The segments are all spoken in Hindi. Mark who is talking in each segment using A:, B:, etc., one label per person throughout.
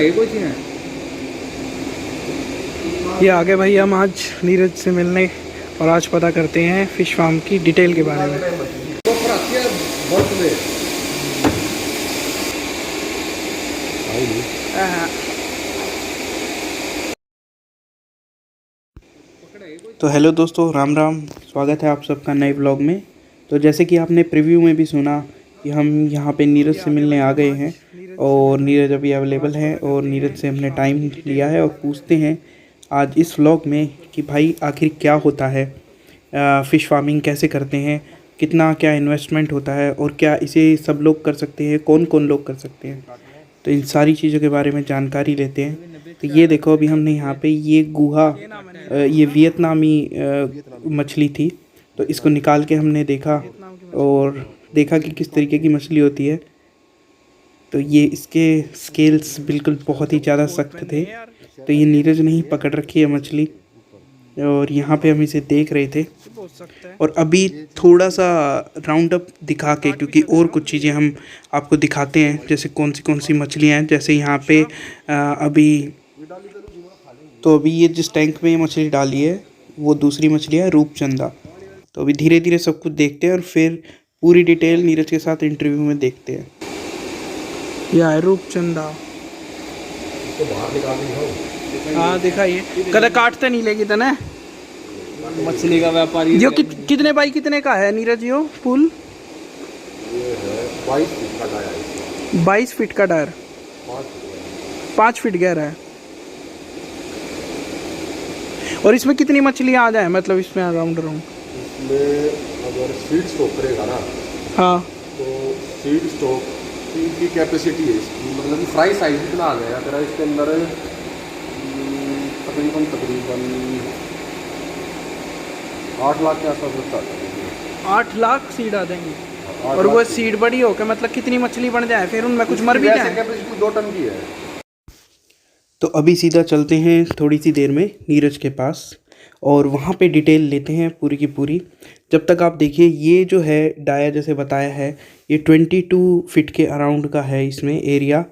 A: ये आगे भाई हम आज नीरज से मिलने और आज पता करते हैं फिश फार्म की डिटेल के बारे में। तो हेलो दोस्तों, राम राम, स्वागत है आप सबका नए व्लॉग में। तो जैसे कि आपने प्रीव्यू में भी सुना कि हम यहाँ पे नीरज से मिलने आ गए हैं और नीरज अभी अवेलेबल है और नीरज से हमने टाइम लिया है और पूछते हैं आज इस व्लॉग में कि भाई आखिर क्या होता है, फ़िश फार्मिंग कैसे करते हैं, कितना क्या इन्वेस्टमेंट होता है और क्या इसे सब लोग कर सकते हैं, कौन कौन लोग कर सकते हैं। तो इन सारी चीज़ों के बारे में जानकारी लेते हैं। तो ये देखो, अभी हमने यहाँ पे ये गुहा, ये वियतनामी मछली थी, तो इसको निकाल के हमने देखा और देखा कि किस तरीके की मछली होती है। तो ये इसके स्केल्स बिल्कुल बहुत ही ज़्यादा सख्त थे। तो ये नीरज ने ही पकड़ रखी है मछली और यहाँ पे हम इसे देख रहे थे। और अभी थोड़ा सा राउंड अप दिखा के, क्योंकि और कुछ चीज़ें हम आपको दिखाते हैं, जैसे कौन सी मछलियाँ हैं। जैसे यहाँ पे अभी ये जिस टैंक में ये मछली डाली है वो दूसरी मछली है रूपचंदा। तो अभी धीरे धीरे सब कुछ देखते हैं और फिर पूरी डिटेल नीरज के साथ इंटरव्यू में देखते हैं। यह है रूपचंदा। हाँ दिखाइए, कदे काटते नहीं लेगी तना
B: मछली का व्यापारी
A: जो कितने बाई कितने का है नीरज? यो पुल 22 फीट का टायर, 5 फीट गहरा है। और इसमें कितनी मछलियाँ आ जाए, मतलब इसमें राउंड
C: इसमें अगर सीड स्टॉक करेगा ना,
A: हाँ,
C: तो सीड स्टॉक की कैपेसिटी है इसकी, मतलब कि फ्राई साइज इतना आ जाएगा तेरा इसके अंदर तकरीबन 8 लाख के आसपास बचता है।
A: 8 लाख सीड आ जाएंगे। और वो सीड बड़ी होकर मतलब कितनी मछली बन जाए, फिर उनमें कुछ मर भी जाए।
C: कैपेसिटी 2 टन की है।
A: तो अभी सीधा चलते हैं थोड़ी सी देर में नीरज के पास और वहाँ पे डिटेल लेते हैं पूरी की पूरी। जब तक आप देखिए, ये जो है डाया जैसे बताया है, ये 22 फीट के अराउंड का है इसमें एरिया।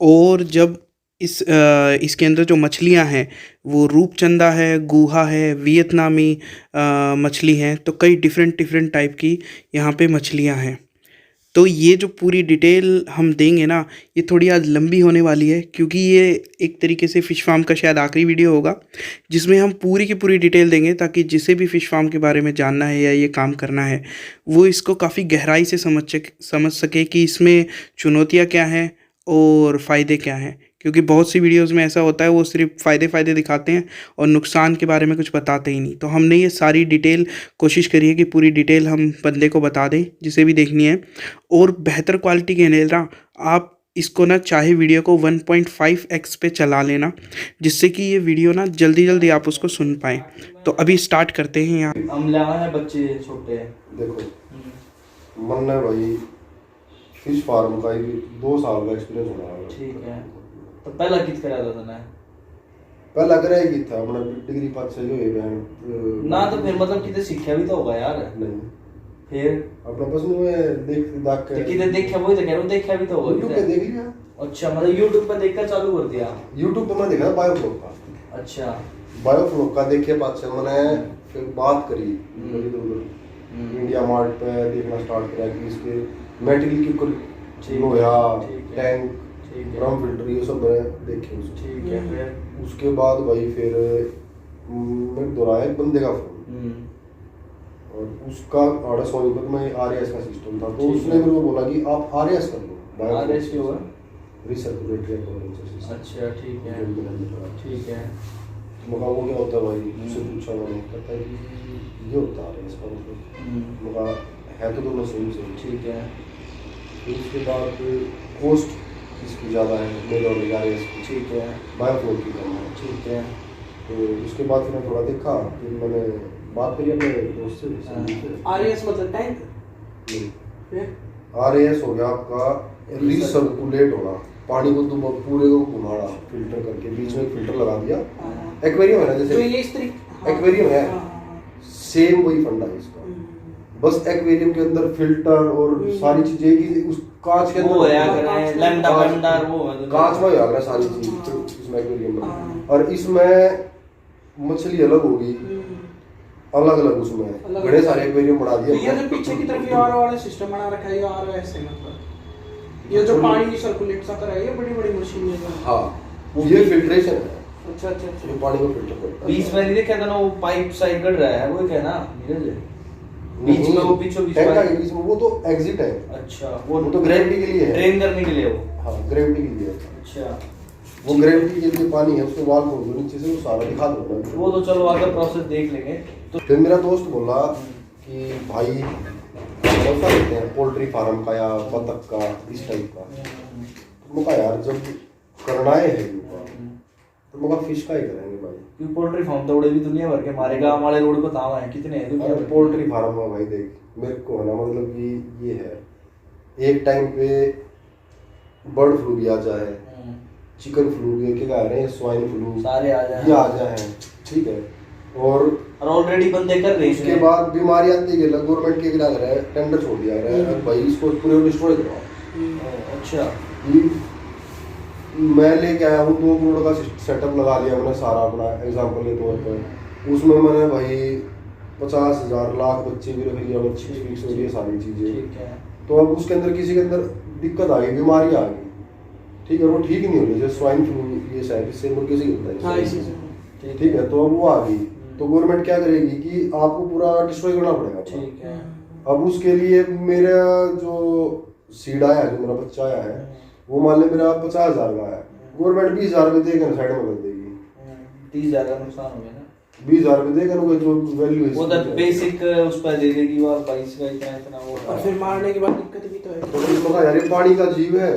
A: और जब इसके अंदर जो मछलियां हैं वो रूपचंदा है, गुहा है, वियतनामी मछली हैं। तो कई डिफरेंट टाइप की यहाँ पे मछलियां हैं। तो ये जो पूरी डिटेल हम देंगे ना, ये थोड़ी आज लंबी होने वाली है, क्योंकि ये एक तरीके से फ़िश फार्म का शायद आखिरी वीडियो होगा जिसमें हम पूरी की पूरी डिटेल देंगे, ताकि जिसे भी फ़िश फार्म के बारे में जानना है या ये काम करना है वो इसको काफ़ी गहराई से समझ सके कि इसमें चुनौतियाँ क्या हैं और फ़ायदे क्या हैं। क्योंकि बहुत सी वीडियोज़ में ऐसा होता है, वो सिर्फ फ़ायदे दिखाते हैं और नुकसान के बारे में कुछ बताते ही नहीं। तो हमने ये सारी डिटेल कोशिश करी है कि पूरी डिटेल हम बंदे को बता दें जिसे भी देखनी है। और बेहतर क्वालिटी के कैमरा, आप इसको ना चाहे वीडियो को 1.5x पे चला लेना, जिससे कि ये वीडियो ना जल्दी आप उसको सुन पाएँ। तो अभी स्टार्ट करते हैं। यहाँ
B: हम लाए हैं, बच्चे छोटे हैं।
C: देखो मन है भाई, फिश फार्म का 2 साल का एक्सपीरियंस होना है।
B: ठीक है, तो पहला कित करा था ना?
C: पहला करेगी था अपना डिग्री पास से जो है बहन
B: ना, तो फिर मतलब कितने सीखा भी तो होगा यार।
C: नहीं,
B: फिर
C: अपना बस में देख के
B: कितने देखा, वही तो कह रहा हूं, देखा भी तो होगा।
C: YouTube पे देख लिया।
B: अच्छा, मतलब YouTube पे देखकर चालू कर दिया।
C: YouTube पे मैं देखा बायोफ्लोक का।
B: अच्छा,
C: बायोफ्लोक का देखे बाद से मैंने फिर बात करी इंडिया मार्ट पे देखना स्टार्ट किया कि इसके मेटेरियल की कुल लोहा, टैंक, ड्रम फिल्टर, ये सब मैंने देखे उसको।
B: ठीक है। फिर
C: उसके बाद भाई फिर मैं दोहराया एक बंदे का फोन और उसका ऑर्डर सोनीपत में RAS का सिस्टम था, तो उसने मेरे को बोला कि आप RAS कर लो।
B: RAS क्यों है?
C: Recirculatory aquaculture system.
B: अच्छा, ठीक है। ठीक है।
C: मगा वो क्या होता है भाई, उससे पूछा मैंने, कहता है कि ये होता है RAS का मतलब। मगा है तो दोनों सेम।
B: ठीक है।
C: फिर उसके बाद कॉस्ट इसकी ज़्यादा है मेरे और RAS की। ठीक है। बायोफ्लोक की कम है। ठीक है। तो उसके बाद फिर मैं थोड़ा देखा, फिर मैंने बात करी अपने दोस्त से।
B: RAS मतलब टैंक?
C: नहीं, RAS हो गया आपका रिसर्कुलेट होना, पानी को तुम पूरे को घुमाना फिल्टर करके, बीच में फिल्टर लगा दिया। एक्वेरियम है ना, जैसे
B: तो ये इस तरीके
C: एक्वेरियम है, सेम वही फंडा है इसका। बस एक्वेरियम के अंदर फिल्टर और सारी चीजें की उस कांच के
B: वो है
C: अंदर
B: अगर लैम्डा बंडा वो
C: कांच में आ गया सारी चीज इसमें एक्वेरियम में। और इसमें मछली अलग होगी, अलग अलग उसमें बड़े सारे एक्वेरियम बना
A: तो
C: दिए।
A: ये जो पीछे की तरफ ये आर वाला सिस्टम बना रखा है, ये आर ऐसे मतलब ये जो पानी सर्कुलेट सा कर रहा है, ये बड़ी बड़ी मशीन है।
C: हाँ ये फिल्ट्रेशन है।
A: अच्छा अच्छा अच्छा।
C: ये पानी को फिल्टर करता है।
B: बीच में नहीं देखा था ना वो पाइप साइड कट रहा है, वो क्या ना नीरज बीच में वो बीचों बीच
C: टैंक का
B: में।
C: बीच में वो तो एग्जिट है।
B: अच्छा
C: वो तो ग्रेविटी के लिए है।
B: ड्रेन करने के लिए वो।
C: हाँ ग्रेविटी के लिए।
B: अच्छा
C: वो ग्रेविटी के लिए पानी है, उसको वाल खोल दो नीचे से, वो सारा दिखा दो मैं।
B: वो तो चलो आगे प्रोसेस देख लेंगे। तो
C: फिर मेरा दोस्त बोला कि भाई कौन सा लेते हैं, पोल्ट्री फार्म का या बतख का, इस टाइप का। तो मैं कहा यार जब करना है तो मैं कहा फिश का ही करेंगे भाई।
B: क्योंकि पोल्ट्री फार्म तो उड़े भी दुनिया भर के, हमारे गांव वाले रोड पे ताव है कितने हैं दुनिया भर के।
C: पोल्ट्री फार्म में भाई देख मेरे को है ना, मतलब कि ये है एक टाइम पे बर्ड फ्लू भी आ जाए, चिकन फ्लू भी क्या कह रहे हैं, स्वाइन फ्लू
B: सारे आ जाए,
C: ये आ जाए, ठीक है। और
B: ऑलरेडी बंदे कर रहे हैं
C: उसके बाद बीमारी आती है, गवर्नमेंट के क्या कर रहा है, टेंडर छोड़ दिया रहा है भाई इसको पूरे डिस्ट्रॉय करवाओ।
B: अच्छा
C: मैं लेके आया हूँ 2 करोड़ का सेटअप लगा लिया मैंने सारा अपना, एग्जाम्पल के तौर पर। उसमें मैंने भाई 50,000 लाख बच्चे भी रख लिया, बच्चे फिक्स हो रही सारी चीजें।
B: ठीक है।
C: तो अब उसके अंदर किसी के अंदर दिक्कत आ गई, बीमारी आ गई, ठीक है, वो ठीक नहीं हो रही, जैसे स्वाइन फ्लू ये शायद इससे मुर्गे से ही होता है, ठीक है। तो अब वो आ गई तो गवर्नमेंट क्या करेगी कि आपको पूरा डिस्ट्रॉय करना पड़ेगा।
B: ठीक है।
C: अब उसके लिए मेरा जो सीड आया, जो मेरा बच्चा आया है, वो मान ले मेरा 50,000 का है, गवर्नमेंट 20,000 रुपये देगा, साइड में कर देगी।
B: 30,000 का नुकसान हो गया ना।
C: 20,000 रुपये देगा ना, जो वैल्यू है
B: वो तो बेसिक उस पर दे देगी वो 22 का इतना इतना वो।
A: और फिर मारने के बाद दिक्कत भी तो है।
C: तो फिर मगर यार ये पानी का जीव है,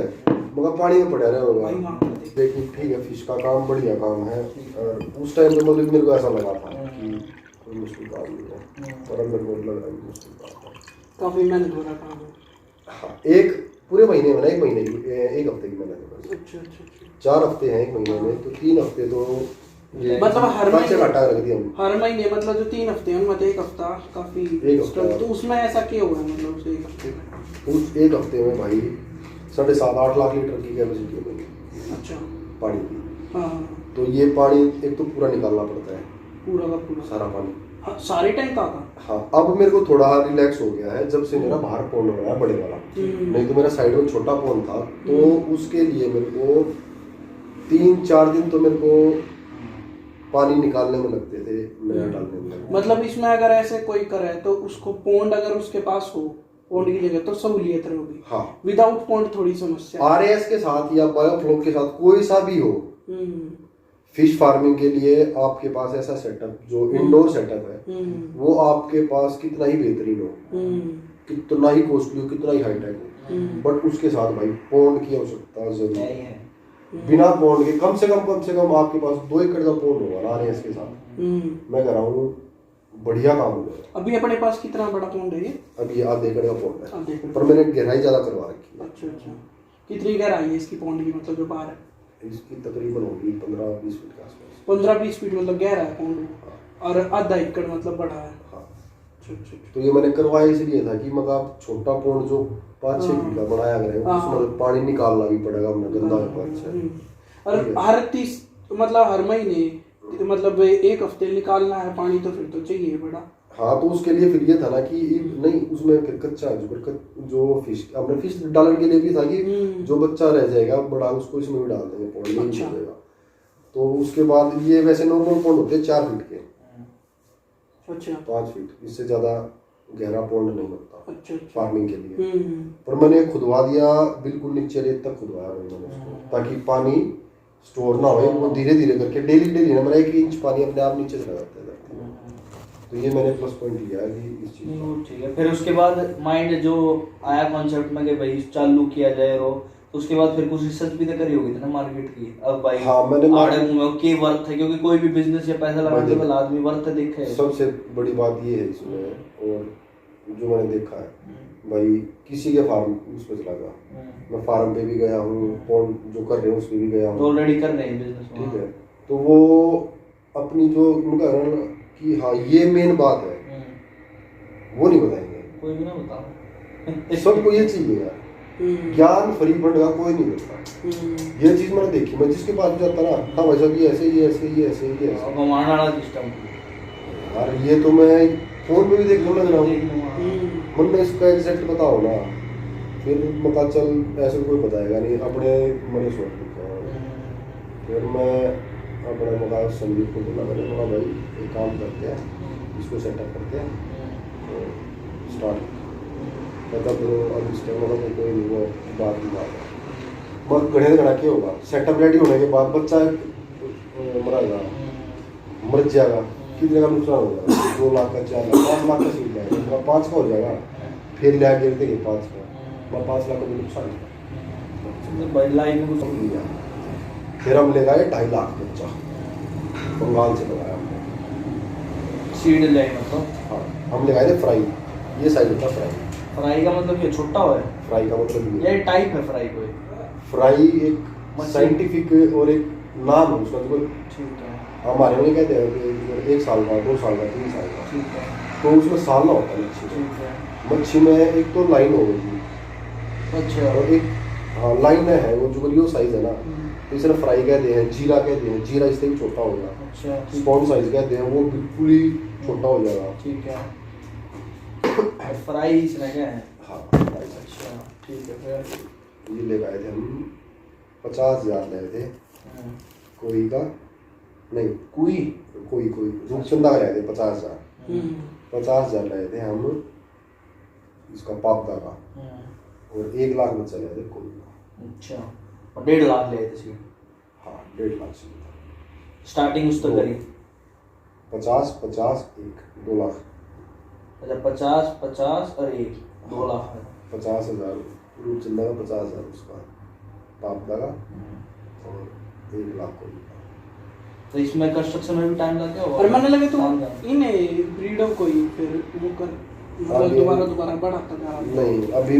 C: मगर पानी में पड़ा रहा होगा।
A: वही मांगते थे।
C: लेकिन ठीक है, फिश का काम बढ़िया काम है। और उस टाइम पे मतलब मेरे को ऐसा लगा था कि कोई मुश्किल काम नहीं है, पर अब मेरे को लग रहा है कि मुश्किल काम है।
A: काफी मेहनत वाला काम है।
C: हाँ, एक पूरे महीने में ना, एक महीने की, एक हफ्ते की मेहनत है बस।
A: अच्छा अच्छा अच्छा।
C: 4 हफ्ते हैं एक महीने में, तो 3 हफ्ते तो
A: मतलब हर
C: बच्चे
A: महीने
C: घाटा रख दिया हमने।
A: हर महीने मतलब जो 3 हफ्ते हैं उनमें एक हफ्ता काफी
C: एक हफ्ता।
A: तो उसमें ऐसा क्या हुआ है मतलब उस एक हफ्ते में?
C: उस एक हफ्ते में भाई 7.5-8 लाख लीटर की कैपेसिटी है मेरी
A: अच्छा
C: पानी की।
A: हाँ
C: तो ये पानी एक तो पूरा निकालना पड़ता है,
A: पूरा का पूरा
C: सारा पानी।
A: हाँ, सारे टैंक का
C: हाँ, अब मेरे को थोड़ा रिलैक्स हो गया है जब से मेरा बाहर पौंड हो गया बड़े वाला। नहीं तो मेरा साइड में छोटा पौंड था, तो उसके लिए मेरे को 3-4 दिन तो मेरे को पानी निकालने में लगते थे, नया डालने में।
A: मतलब इसमें अगर ऐसे कोई करे तो उसको पोंड अगर उसके पास हो, पोंड की जगह तो सहूलियत होगी।
C: हाँ,
A: विदाउट पोंड थोड़ी समस्या।
C: आरएएस के साथ या बायोफ्लोक के साथ कोई सा भी हो, फिश फार्मिंग के लिए आपके पास ऐसा सेटअप जो इंडोर सेटअप है, वो आपके पास कितना ही बेहतरीन हो, कितना ही कॉस्टली हो, कितना ही हाईटेक हो, बट उसके साथ भाई पौंड की आवश्यकता जरूर है। बिना पौंड के कम से कम आपके पास 2 एकड़ का पौंड होगा आरएएस के साथ। मैं कह रहा हूँ बढ़िया काम हो गया।
A: अभी अपने पास कितना बड़ा पौंड है ये?
C: अभी आधे एकड़ का पौंड
A: आधे
C: है,
A: एकड़।
C: पर मैंने गहराई ज्यादा करवा रखी है।
A: अच्छा अच्छा। कितनी गहराई है इसकी पौंड की, मतलब जो बाहर है?
C: इसकी तकरीबन होगी 15-20 फीट के आसपास।
A: 15-20 फीट मतलब गहरा है पौंड, और आधा एकड़ मतलब बड़ा है।
C: हाँ,
A: अच्छा अच्छा अच्छा।
C: तो ये मैंने करवाया इसलिए था कि मतलब छोटा पौंड जो 5-6 फीट का बनाया गया है,
A: हाँ।
C: उसमें पानी निकालना भी पड़ेगा अपना गंदा पानी से।
A: और हर 30 मतलब हर महीने मतलब 1 हफ्ते निकालना है पानी, तो फिर तो चाहिए बड़ा।
C: हाँ, तो उसके लिए फिर ये था ना कि नहीं उसमें फिर कच्चा जो फिश अपने फिश डालने के लिए भी था कि जो बच्चा रह जाएगा बड़ा उसको इसमें भी डाल देंगे, पौंड में
A: अच्छा।
C: हो जाएगा। तो उसके बाद ये वैसे नॉर्मल पौंड होते हैं 4 फीट के,
A: अच्छा
C: 5 फीट, इससे ज्यादा गहरा पौंड नहीं बनता
A: अच्छा अच्छा।
C: फार्मिंग के लिए। पर मैंने खुदवा दिया बिल्कुल नीचे रेत तक खुदवाया मैंने उसको, ताकि पानी स्टोर ना हो, वो धीरे धीरे करके डेली ना मेरा 1 इंच पानी अपने आप नीचे चला जाता है। तो ये मैंने प्लस पॉइंट लिया है कि इस चीज का।
B: ठीक है। फिर उसके बाद माइंड जो आया कॉन्सेप्ट में कि भाई चालू किया जाए, तो उसके बाद फिर कुछ रिसर्च भी तो करी होगी ना मार्केट की। अब भाई
C: हाँ, मैंने
B: आड़े मुंह में के वर्थ है, क्योंकि कोई भी बिजनेस या पैसा लगाने वाला आदमी वर्थ देखे।
C: सबसे बड़ी बात ये है इसमें, और जो मैंने देखा है भाई किसी के फार्म उसमें चला गया, मैं फार्म पे भी गया हूँ, पौंड जो कर रहे हैं उसमें भी गया हूँ,
B: तो ऑलरेडी कर रहे हैं बिजनेस,
C: ठीक है। तो वो अपनी जो उनका कि हाँ ये मेन बात है वो नहीं बताएंगे,
B: कोई भी ना बताओ।
C: सबको ये चाहिए यार, ज्ञान फ्री फंड का कोई नहीं देता। ये चीज मैंने देखी, मैं जिसके पास भी जाता ना, हाँ भाई साहब ये ऐसे ये ऐसे ये ऐसे ये ऐसे,
B: घुमाने वाला सिस्टम।
C: यार ये तो मैं फोन पे भी देखने लग रहा हूँ। मन में इसका एग्जैक्ट बताओ ना, फिर पता चल ऐसे कोई बताएगा नहीं, अपने मन सोच लेता हूँ। फिर मैं अपने मका संदीप को बोला, मैंने बोला भाई एक काम करते हैं, इसको सेटअप करते हैं, तो स्टार्ट मतलब अब इस टाइम मतलब कोई नहीं, वो बात की बात है बहुत गढ़े गढ़ा के होगा। सेटअप रेडी होने के बाद बच्चा मरेगा, मर जाएगा, कितने का नुकसान होगा? 2 लाख का, 4 लाख, 5 लाख का सीट जाएगा, 5 का हो जाएगा, फिर ले आगे देंगे 5 का, 5 लाख का भी नुकसान होगा।
B: लाइफ में कुछ
C: नहीं है। फिर हम ले गए 2.5 लाख बच्चा, बंगाल से लगाया हमने।
B: सीड ले मतलब।
C: हाँ, हम ले गए थे फ्राई, ये साइज होता है फ्राई।
B: फ्राई का मतलब ये छोटा हो है?
C: फ्राई का मतलब
B: ये टाइप है फ्राई कोई?
C: फ्राई एक साइंटिफिक और एक नाम है उसका, जो
B: ठीक है।
C: हमारे में कहते हैं कि 1 साल का, 2 साल का, 3 साल का,
B: ठीक है।
C: तो उसमें सालना होता है मच्छी में।
B: ठीक है।
C: मच्छी में एक तो लाइन होगी,
B: अच्छा।
C: और एक हाँ लाइन है, वो जो लियो साइज है ना, तो इसे फ्राई कहते हैं, जीरा कहते हैं, जीरा इससे भी छोटा होगा।
B: अच्छा।
C: स्पॉन साइज कहते हैं, वो बिल्कुल ही छोटा हो जाएगा।
B: ठीक है। फ्राई इसमें क्या है?
C: हाँ फ्राई।
B: अच्छा ठीक है। फिर
C: ये ले गए थे हम, 50,000 लाए थे कोई का, नहीं कोई रूपचंदा का लाए थे 50,000। 50,000 लाए थे हम इसका पापदा का, और 1 लाख बच्चा लाए थे कोई का।
B: अच्छा, और 1.5 लाख ले थे सीट?
C: हाँ 1.5 लाख से
B: स्टार्टिंग उस तक करी?
C: 50 50 1 2 लाख।
B: अच्छा 50 50 और 1 2 लाख है।
C: 50,000 रूपचंदा का, 50,000 उसका पापदा का, और 1 लाख कोई का।
B: तो इसमें कंस्ट्रक्शन में भी टाइम लग गया होगा?
D: और मैंने लगे तो इन्हें ब्रीडों को ही फिर वो कर मतलब दोबारा बढ़ाता जा रहा है।
C: नहीं अभी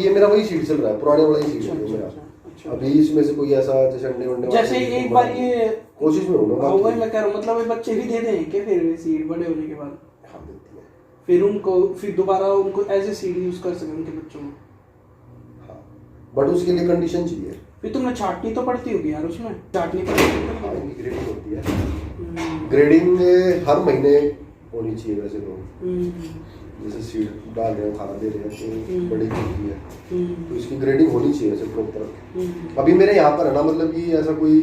C: ये मेरा वही सीट चल रहा है, पुराने वाला ही सीट है मेरा। अभी इसमें से कोई ऐसा जैसे अंडे वंडे
D: जैसे एक बार ये
C: कोशिश में हूँ।
D: हाँ वही मैं कह रहा हूँ, मतलब ये बच्चे भी दे दें कि फिर सीड बड़े होने के बाद
C: हाँ देती है।
D: फिर उनको फिर दोबारा उनको एज ए सीड यूज कर सके उनके बच्चों को।
C: हाँ बट उसके लिए कंडीशन चाहिए।
D: फिर तुमने छाटनी तो पड़ती होगी यार उसमें, छाटनी पड़ती
C: हाँ
D: है।
C: इनकी ग्रेडिंग होती है, ग्रेडिंग हर महीने होनी चाहिए वैसे तो। जैसे सीड डाल रहे हैं, खाना दे रहे हैं, तो बड़ी होती है, तो इसकी ग्रेडिंग होनी चाहिए वैसे प्रॉपर। अभी मेरे यहाँ पर है ना, मतलब कि ऐसा कोई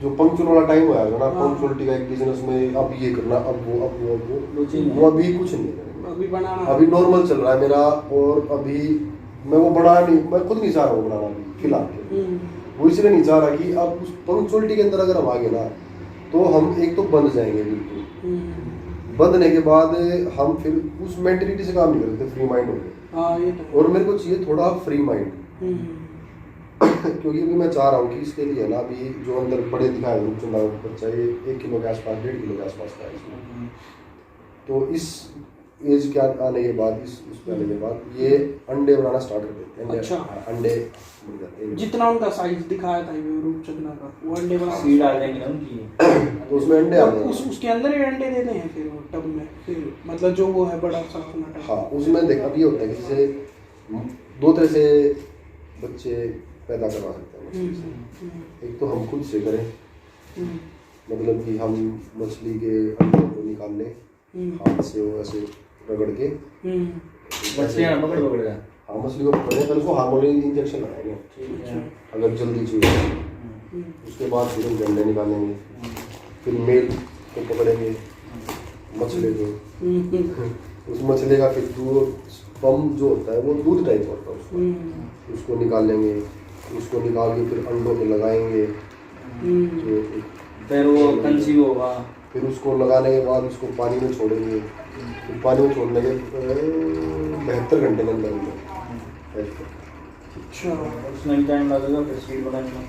C: जो पंक्चुअल वाला टाइम होगा ना, पंक्चुअलिटी का एक बिजनेस में अब ये करना, अब वो वो अभी कुछ नहीं है,
D: अभी बनाना,
C: अभी नॉर्मल चल रहा है मेरा। और अभी मैं वो बना नहीं, मैं खुद नहीं चाह रहा हूँ बनाना अभी फिलहाल के। वो इसलिए नहीं चाह रहा कि अब उस पंक्चुअलिटी के अंदर अगर हम आ गए ना, तो हम एक तो बंद जाएंगे बिल्कुल। बंधने के बाद हम फिर उस मेंटेलिटी से काम नहीं करते, फ्री माइंड हो गए। और मेरे को चाहिए थोड़ा फ्री माइंड, क्योंकि अभी मैं चाह रहा हूँ कि इसके लिए ना, अभी जो अंदर बड़े दिखाए रूपचंदा बच्चा, ये 1 किलो के आसपास, 1.5 किलो के आसपास का है इसमें। तो इस एज के आने के बाद, इस पे आने के बाद ये अंडे बनाना स्टार्ट कर देते हैं।
D: अच्छा।
C: अंडे बन जाते हैं,
D: जितना उनका साइज दिखाया था ये रूपचंदा का, वो अंडे बना
B: सीड डाल देंगे ना उनकी,
C: तो उसमें अंडे आ जाएंगे।
D: उसके अंदर ही अंडे देते हैं फिर वो टब में, फिर मतलब जो वो है बड़ा सा अपना टब।
C: हाँ उसमें देख, अब ये होता है कि जैसे 2 तरह से बच्चे पैदा करवा सकते हैं। एक तो हम खुद से करें, मतलब कि हम मछली के अंडों को निकाल लें हाथ से, वो ऐसे रगड़ के
B: मछलियाँ पकड़ गया।
C: हाँ मछली को पकड़े, पहले उसको हार्मोन इंजेक्शन लगाएंगे
B: ठीक है।
C: अगर जल्दी चाहिए। उसके बाद फिर हम अंडे निकालेंगे, फिर मेल को पकड़ेंगे मछली को, उस मछली का फिर दूध स्पर्म जो होता है वो दूध टाइप होता है, उसको निकाल लेंगे। उसको निकाल के फिर अंडों पे लगाएंगे, तो
B: फिर वो कंसीव होगा।
C: फिर उसको लगाने के बाद उसको पानी में छोड़ेंगे। फिर पानी में छोड़ने के 72 घंटे के अंदर
D: अच्छा,
B: उसमें भी टाइम लगेगा फिर सीड बनाने में?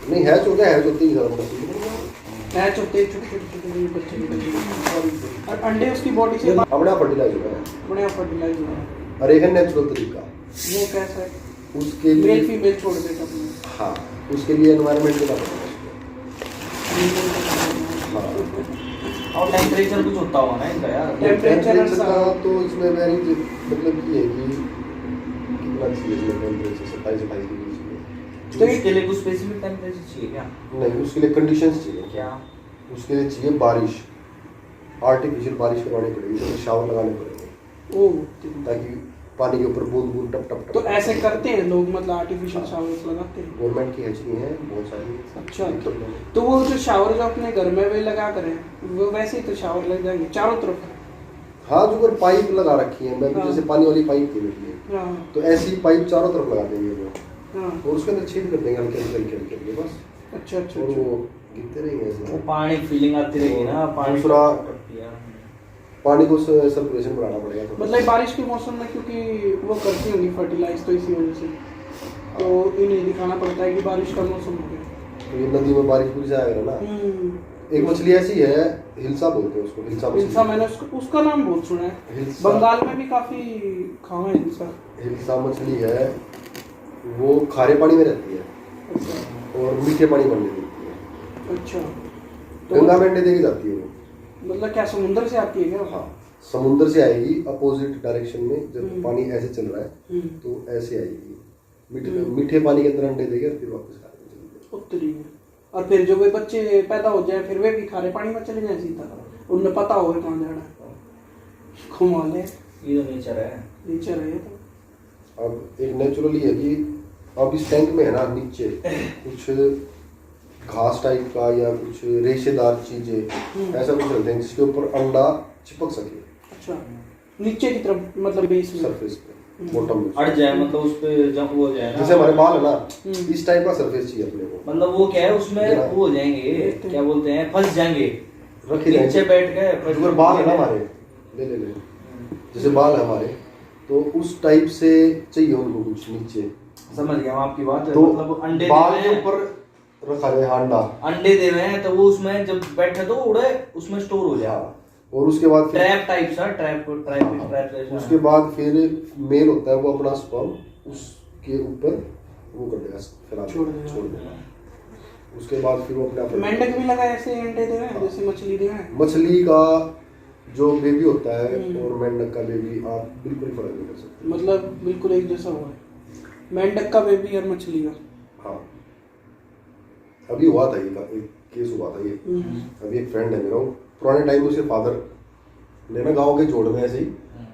C: नहीं है जो क्या है जो 3 ज़्यादा
D: मैच होते हैं छोटे बच्चे निकल, और अंडे उसकी बॉडी से
C: अपने आप फर्टिलाइज होगा,
D: बढ़िया फर्टिलाइज हो रहा है।
C: और एक है नेचुरल तरीका,
D: वो कैसा है?
C: उसके लिए
D: मेल फीमेल छोड़ देता अपने।
C: हाँ उसके लिए एनवायरनमेंट देना पड़ेगा। हाँ
B: और टेम्परेचर कुछ होता होगा ना इनका यार।
D: टेम्परेचर
C: का तो इसमें वेरी मतलब ये है कि कितना चाहिए इसमें टेम्परेचर 27-28 डिग्री चाहिए।
B: तो इसके लिए कुछ स्पेसिफिक टेम्परेचर चाहिए क्या?
C: नहीं, उसके लिए कंडीशंस चाहिए।
B: क्या?
C: उसके लिए चाहिए बारिश, आर्टिफिशियल बारिश करवानी पड़ेगी, जैसे शावर लगाने पड़ेंगे
D: ओह,
C: ताकि पानी के ऊपर बूंद बूंद टप टप टप।
D: तो ऐसे करते हैं लोग, मतलब आर्टिफिशियल शावर्स लगाते हैं।
C: गवर्नमेंट की हैचरी है बहुत सारी।
D: अच्छा, तो वो जो शावर जो अपने घर में वे लगा कर है वो वैसे ही तो शावर लग जाएंगे चारों तरफ।
C: हाँ, जो अगर पाइप लगा रखी है, मैं भी
D: हाँ।
C: जैसे पानी वाली पाइप की बैठी है,
D: हाँ
C: तो ऐसी पाइप चारों तरफ लगा देंगे वो,
D: हाँ।
C: और उसके अंदर छेद कर देंगे हल्के हल्के हल्के हल्के बस,
D: अच्छा अच्छा
C: और
D: अच्छा।
C: वो गिरते रहेंगे
B: वो
C: ऐसे।
B: पानी फीलिंग आती रहेगी ना, पानी
C: दूसरा
B: टपकियाँ।
C: पानी को सर्कुलेशन बढ़ाना पड़ेगा थोड़ा।
D: मतलब बारिश के मौसम में क्योंकि वो करती होंगी फर्टिलाइज, तो इसी वजह से तो इन्हें दिखाना पड़ता है कि बारिश का मौसम हो गया।
C: तो ये नदी में बारिश पूरी से आएगा ना। एक मछली ऐसी है, हिल्सा बोलते हैं उसको, हिल्सा मछली।
D: हिल्सा, मैंने उसका नाम बहुत सुना है,
C: हिल्सा।
D: बंगाल में भी काफी खावा है हिल्सा।
C: हिल्सा मछली है, वो खारे पानी में रहती है
D: अच्छा
C: और मीठे पानी में देती है।
D: अच्छा,
C: गंगा में अंडे देगी जाती है वो।
D: मतलब क्या समुद्र से आती है क्या?
C: हाँ, समुद्र से आएगी अपोजिट डायरेक्शन में, जब
D: हम्म।
C: पानी ऐसे चल रहा है
D: हम्म।
C: तो ऐसे आएगी, मीठे पानी के अंदर अंडे देगी और फिर वापस खाने में चली जाएगी।
D: उत्तरी में। और फिर जो वे बच्चे पैदा हो जाए फिर वे भी खारे पानी में चले जाए सीधा, उन्हें पता होगा कहाँ जाना है। कमाल है,
B: ये तो नेचर है।
D: नेचर है ये तो।
C: अब एक नेचुरली है कि अब इस टैंक में है ना नीचे कुछ घास टाइप का या कुछ रेशेदार चीजें ऐसा कुछ चलते हैं जिसके ऊपर अंडा चिपक सके।
D: अच्छा, नीचे की तरफ मतलब बेस में,
C: सरफेस पे, बॉटम में
B: अड़ जाए, मतलब उस पे जब वो हो जाए ना,
C: जैसे हमारे बाल है ना, इस टाइप का सरफेस चाहिए अपने को।
B: मतलब वो क्या है उसमें वो हो जाएंगे, क्या बोलते हैं, फंस जाएंगे,
C: रखे जाएंगे।
B: नीचे बैठ गए।
C: अगर बाल है ना हमारे, ले ले ले जैसे बाल है हमारे, तो उस टाइप से चाहिए उनको कुछ नीचे।
B: समझ गया मैं आपकी बात।
C: तो
B: मतलब अंडे
C: बाल
B: दे
C: के
B: रहे हैं,
C: ऊपर रखा जाए अंडा,
B: अंडे दे रहे हैं तो वो उसमें जब बैठे तो उड़े, उसमें स्टोर हो जाए।
C: और उसके बाद फिर
B: ट्रैप टाइप सा, ट्रैप
C: उसके बाद फिर मेल होता है, वो अपना स्पर्म उसके ऊपर वो कर देगा, फैला
D: छोड़
C: छोड़
D: देगा।
C: देगा। उसके बाद फिर वो अपने आप
D: मेंढक भी लगा ऐसे अंडे दे रहे हैं जैसे मछली दे रहे हैं।
C: मछली का जो बेबी होता है और मेंढक का बेबी आप बिल्कुल फर्क नहीं कर सकते।
D: मतलब बिल्कुल एक जैसा हुआ है मेंढक का बेबी और मछली का।
C: हाँ, अभी हुआ था ये एक केस हुआ था ये। अभी एक फ्रेंड है मेरा, वो पुराने टाइम में उसके फादर ने ना गाँव के जोड़ में ऐसे ही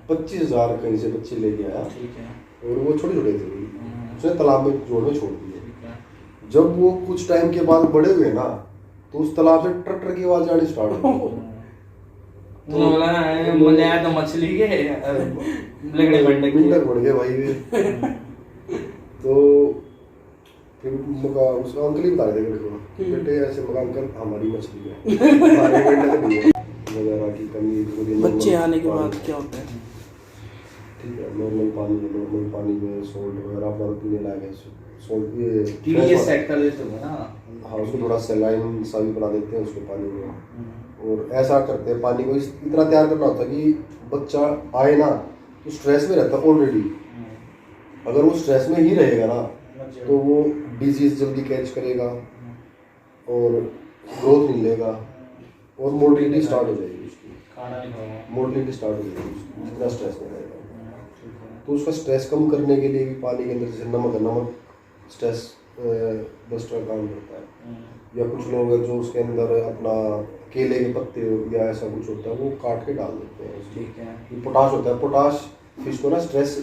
C: 25,000 कहीं से बच्चे लेके आया,
B: ठीक है।
C: और वो छोटे छोटे थे, उसने तालाब में जोड़ में छोड़ दिए। जब वो कुछ टाइम के बाद बड़े हुए ना, तो उस तालाब से ट्रक ट्रक की आवाज आनी स्टार्ट हो गई।
B: तो बोला मजा आया तो मछली के लगड़े मेंढक
C: मेंढक बढ़ गए भाई वे। तो फिर मगा उसका अंकल ही बता रहे थे मेरे को, बेटे ऐसे मगा अंकल हमारी मछली है, हमारे मेंढक नहीं है वगैरह की कमी।
D: बच्चे आने के बाद क्या होता है?
C: ठीक है, नॉर्मल पानी में सोल्ट वगैरह अपना पीने लायक है, सोल्ट ये
B: टीडीएस सेट कर देते हो ना।
C: हाँ, उसको थोड़ा सलाइन सा भी बना देते हैं उसको पानी में, और ऐसा करते हैं पानी को इतना तैयार करना होता है कि बच्चा आए ना तो स्ट्रेस में रहता है ऑलरेडी। अगर वो स्ट्रेस में ही रहेगा ना तो वो डिजीज जल्दी कैच करेगा और ग्रोथ नहीं लेगा और मोर्टिलिटी स्टार्ट हो जाएगी उसकी,
B: खाना नहीं खाओ,
C: मोर्टिलिटी स्टार्ट हो जाएगी उसकी, जितना स्ट्रेस में रहेगा। तो उसका स्ट्रेस कम करने के लिए भी पानी के अंदर जैसे नमक स्ट्रेस बस्टर का काम करता है। या कुछ लोग हैं जो उसके अंदर अपना केले के पत्ते या ऐसा कुछ होता है वो काट के डाल देते हैं।
B: ठीक है।
C: ये पोटाश होता है, पोटाश फिश को ना स्ट्रेस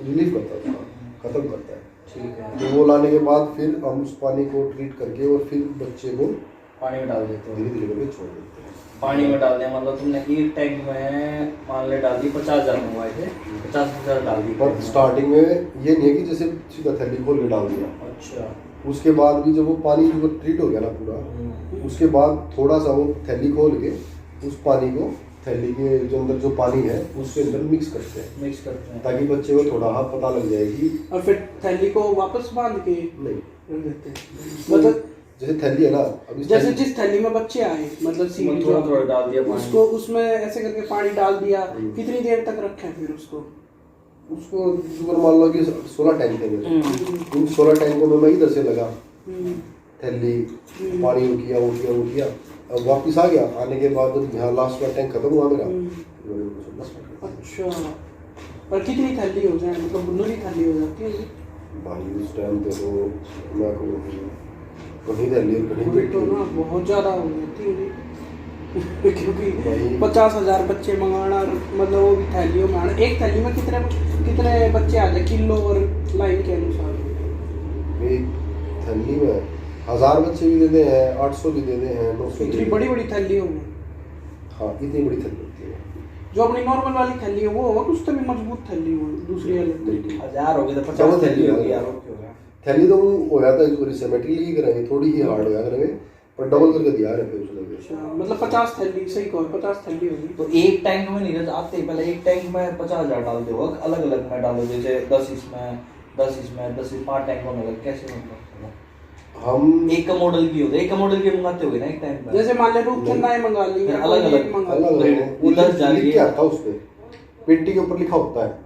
C: रिलीफ करता है, खत्म करता है।
B: ठीक है।
C: तो वो लाने के बाद फिर हम उस पानी को ट्रीट करके और फिर बच्चे को
B: पानी में डाल देते हो,
C: धीरे धीरे करके छोड़ देते हैं।
B: पानी में डाल दिया, मतलब तुमने एक टैंक में मान ले डाल दी, 50,000 मंगवाए थे, 50,000 डाल दी।
C: पर स्टार्टिंग में ये नहीं है कि जैसे सीधा थैली खोल के डाल दिया।
B: अच्छा।
C: उसके बाद भी जब वो पानी जो ट्रीट हो गया ना पूरा, उसके बाद थोड़ा सा वो थैली खोल के उस पानी को थैली के जो अंदर जो पानी है उसके अंदर मिक्स करते हैं ताकि बच्चे को थोड़ा पता लग जाए कि।
D: और फिर थैली को वापस बांध के
C: नहीं
D: रख देते हैं। मतलब
C: जैसे थैली है ना, अभी
D: जैसे जिस थैली में बच्चे आए, मतलब सीढ़ी जो
B: थोड़ा डाल दिया पानी,
D: उसको उसमें ऐसे करके पानी डाल दिया। कितनी देर तक रखें फिर उसको
C: अगर मान लो कि 16 टैंक है मेरे, उन 16 टैंकों में मैं इधर से लगा थैली, पानी वो किया अब वापस आ गया, आने के बाद जब यहाँ लास्ट का टैंक खत्म हुआ मेरा, मैंने उनको छोड़ना start कर दिया।
D: अच्छा, पर कितनी थैली हो जाए, मतलब बुनूरी थैली हो जाती है?
C: भाई उस टाइम पे तो मैं कहूँ कहीं थैली और कहीं
D: अभी
C: पेटी
D: तो ना
C: होगी।
D: बहुत ज़्यादा हो जाती है क्योंकि
C: वही।
D: 50,000 बच्चे मंगाना, मतलब वो भी थैलियों में आना। एक थैली में कितने कितने बच्चे आ जाए, किलो और लाइन के अनुसार?
C: एक थैली में 1000 बच्चे भी देते हैं, 800 भी देते हैं, 900
D: इतनी बड़ी बड़ी थैली होगी?
C: हाँ इतनी बड़ी थैली होती है।
D: जो अपनी नॉर्मल वाली थैली है वो होगा, उससे भी मजबूत थैली हो दूसरी अलग तरीके की।
B: 1000 हो गए तो 50 थैली होगी यार, और क्या होगा।
C: थैली तो हो जाता है जो सिमेट्रिकली ही करेंगे, थोड़ी ही हार्ड होगा करेंगे, पर डबल करके दिया है फिर उसने।
D: अच्छा, मतलब 50 थैली, सही कहो, 50 थैली होगी।
B: तो एक टैंक में नीरज आते ही पहले एक टैंक में 50,000 डाल दो, अलग अलग में डालो, जैसे 10 इसमें 10 इसमें 10 5 टैंक में अलग, कैसे मतलब
C: हम
B: एक का मॉडल की होता है, एक का मॉडल की मंगाते होगे ना एक टाइम पे,
D: जैसे मान ले रूपचंदाएं मंगा ली,
B: नहीं, अलग अलग,
D: मंगा
C: अलग
D: ली।
C: अलग वो
B: उधर जा रही
C: लिख के
B: है।
C: आता है उस पे, पेटी के ऊपर लिखा होता है,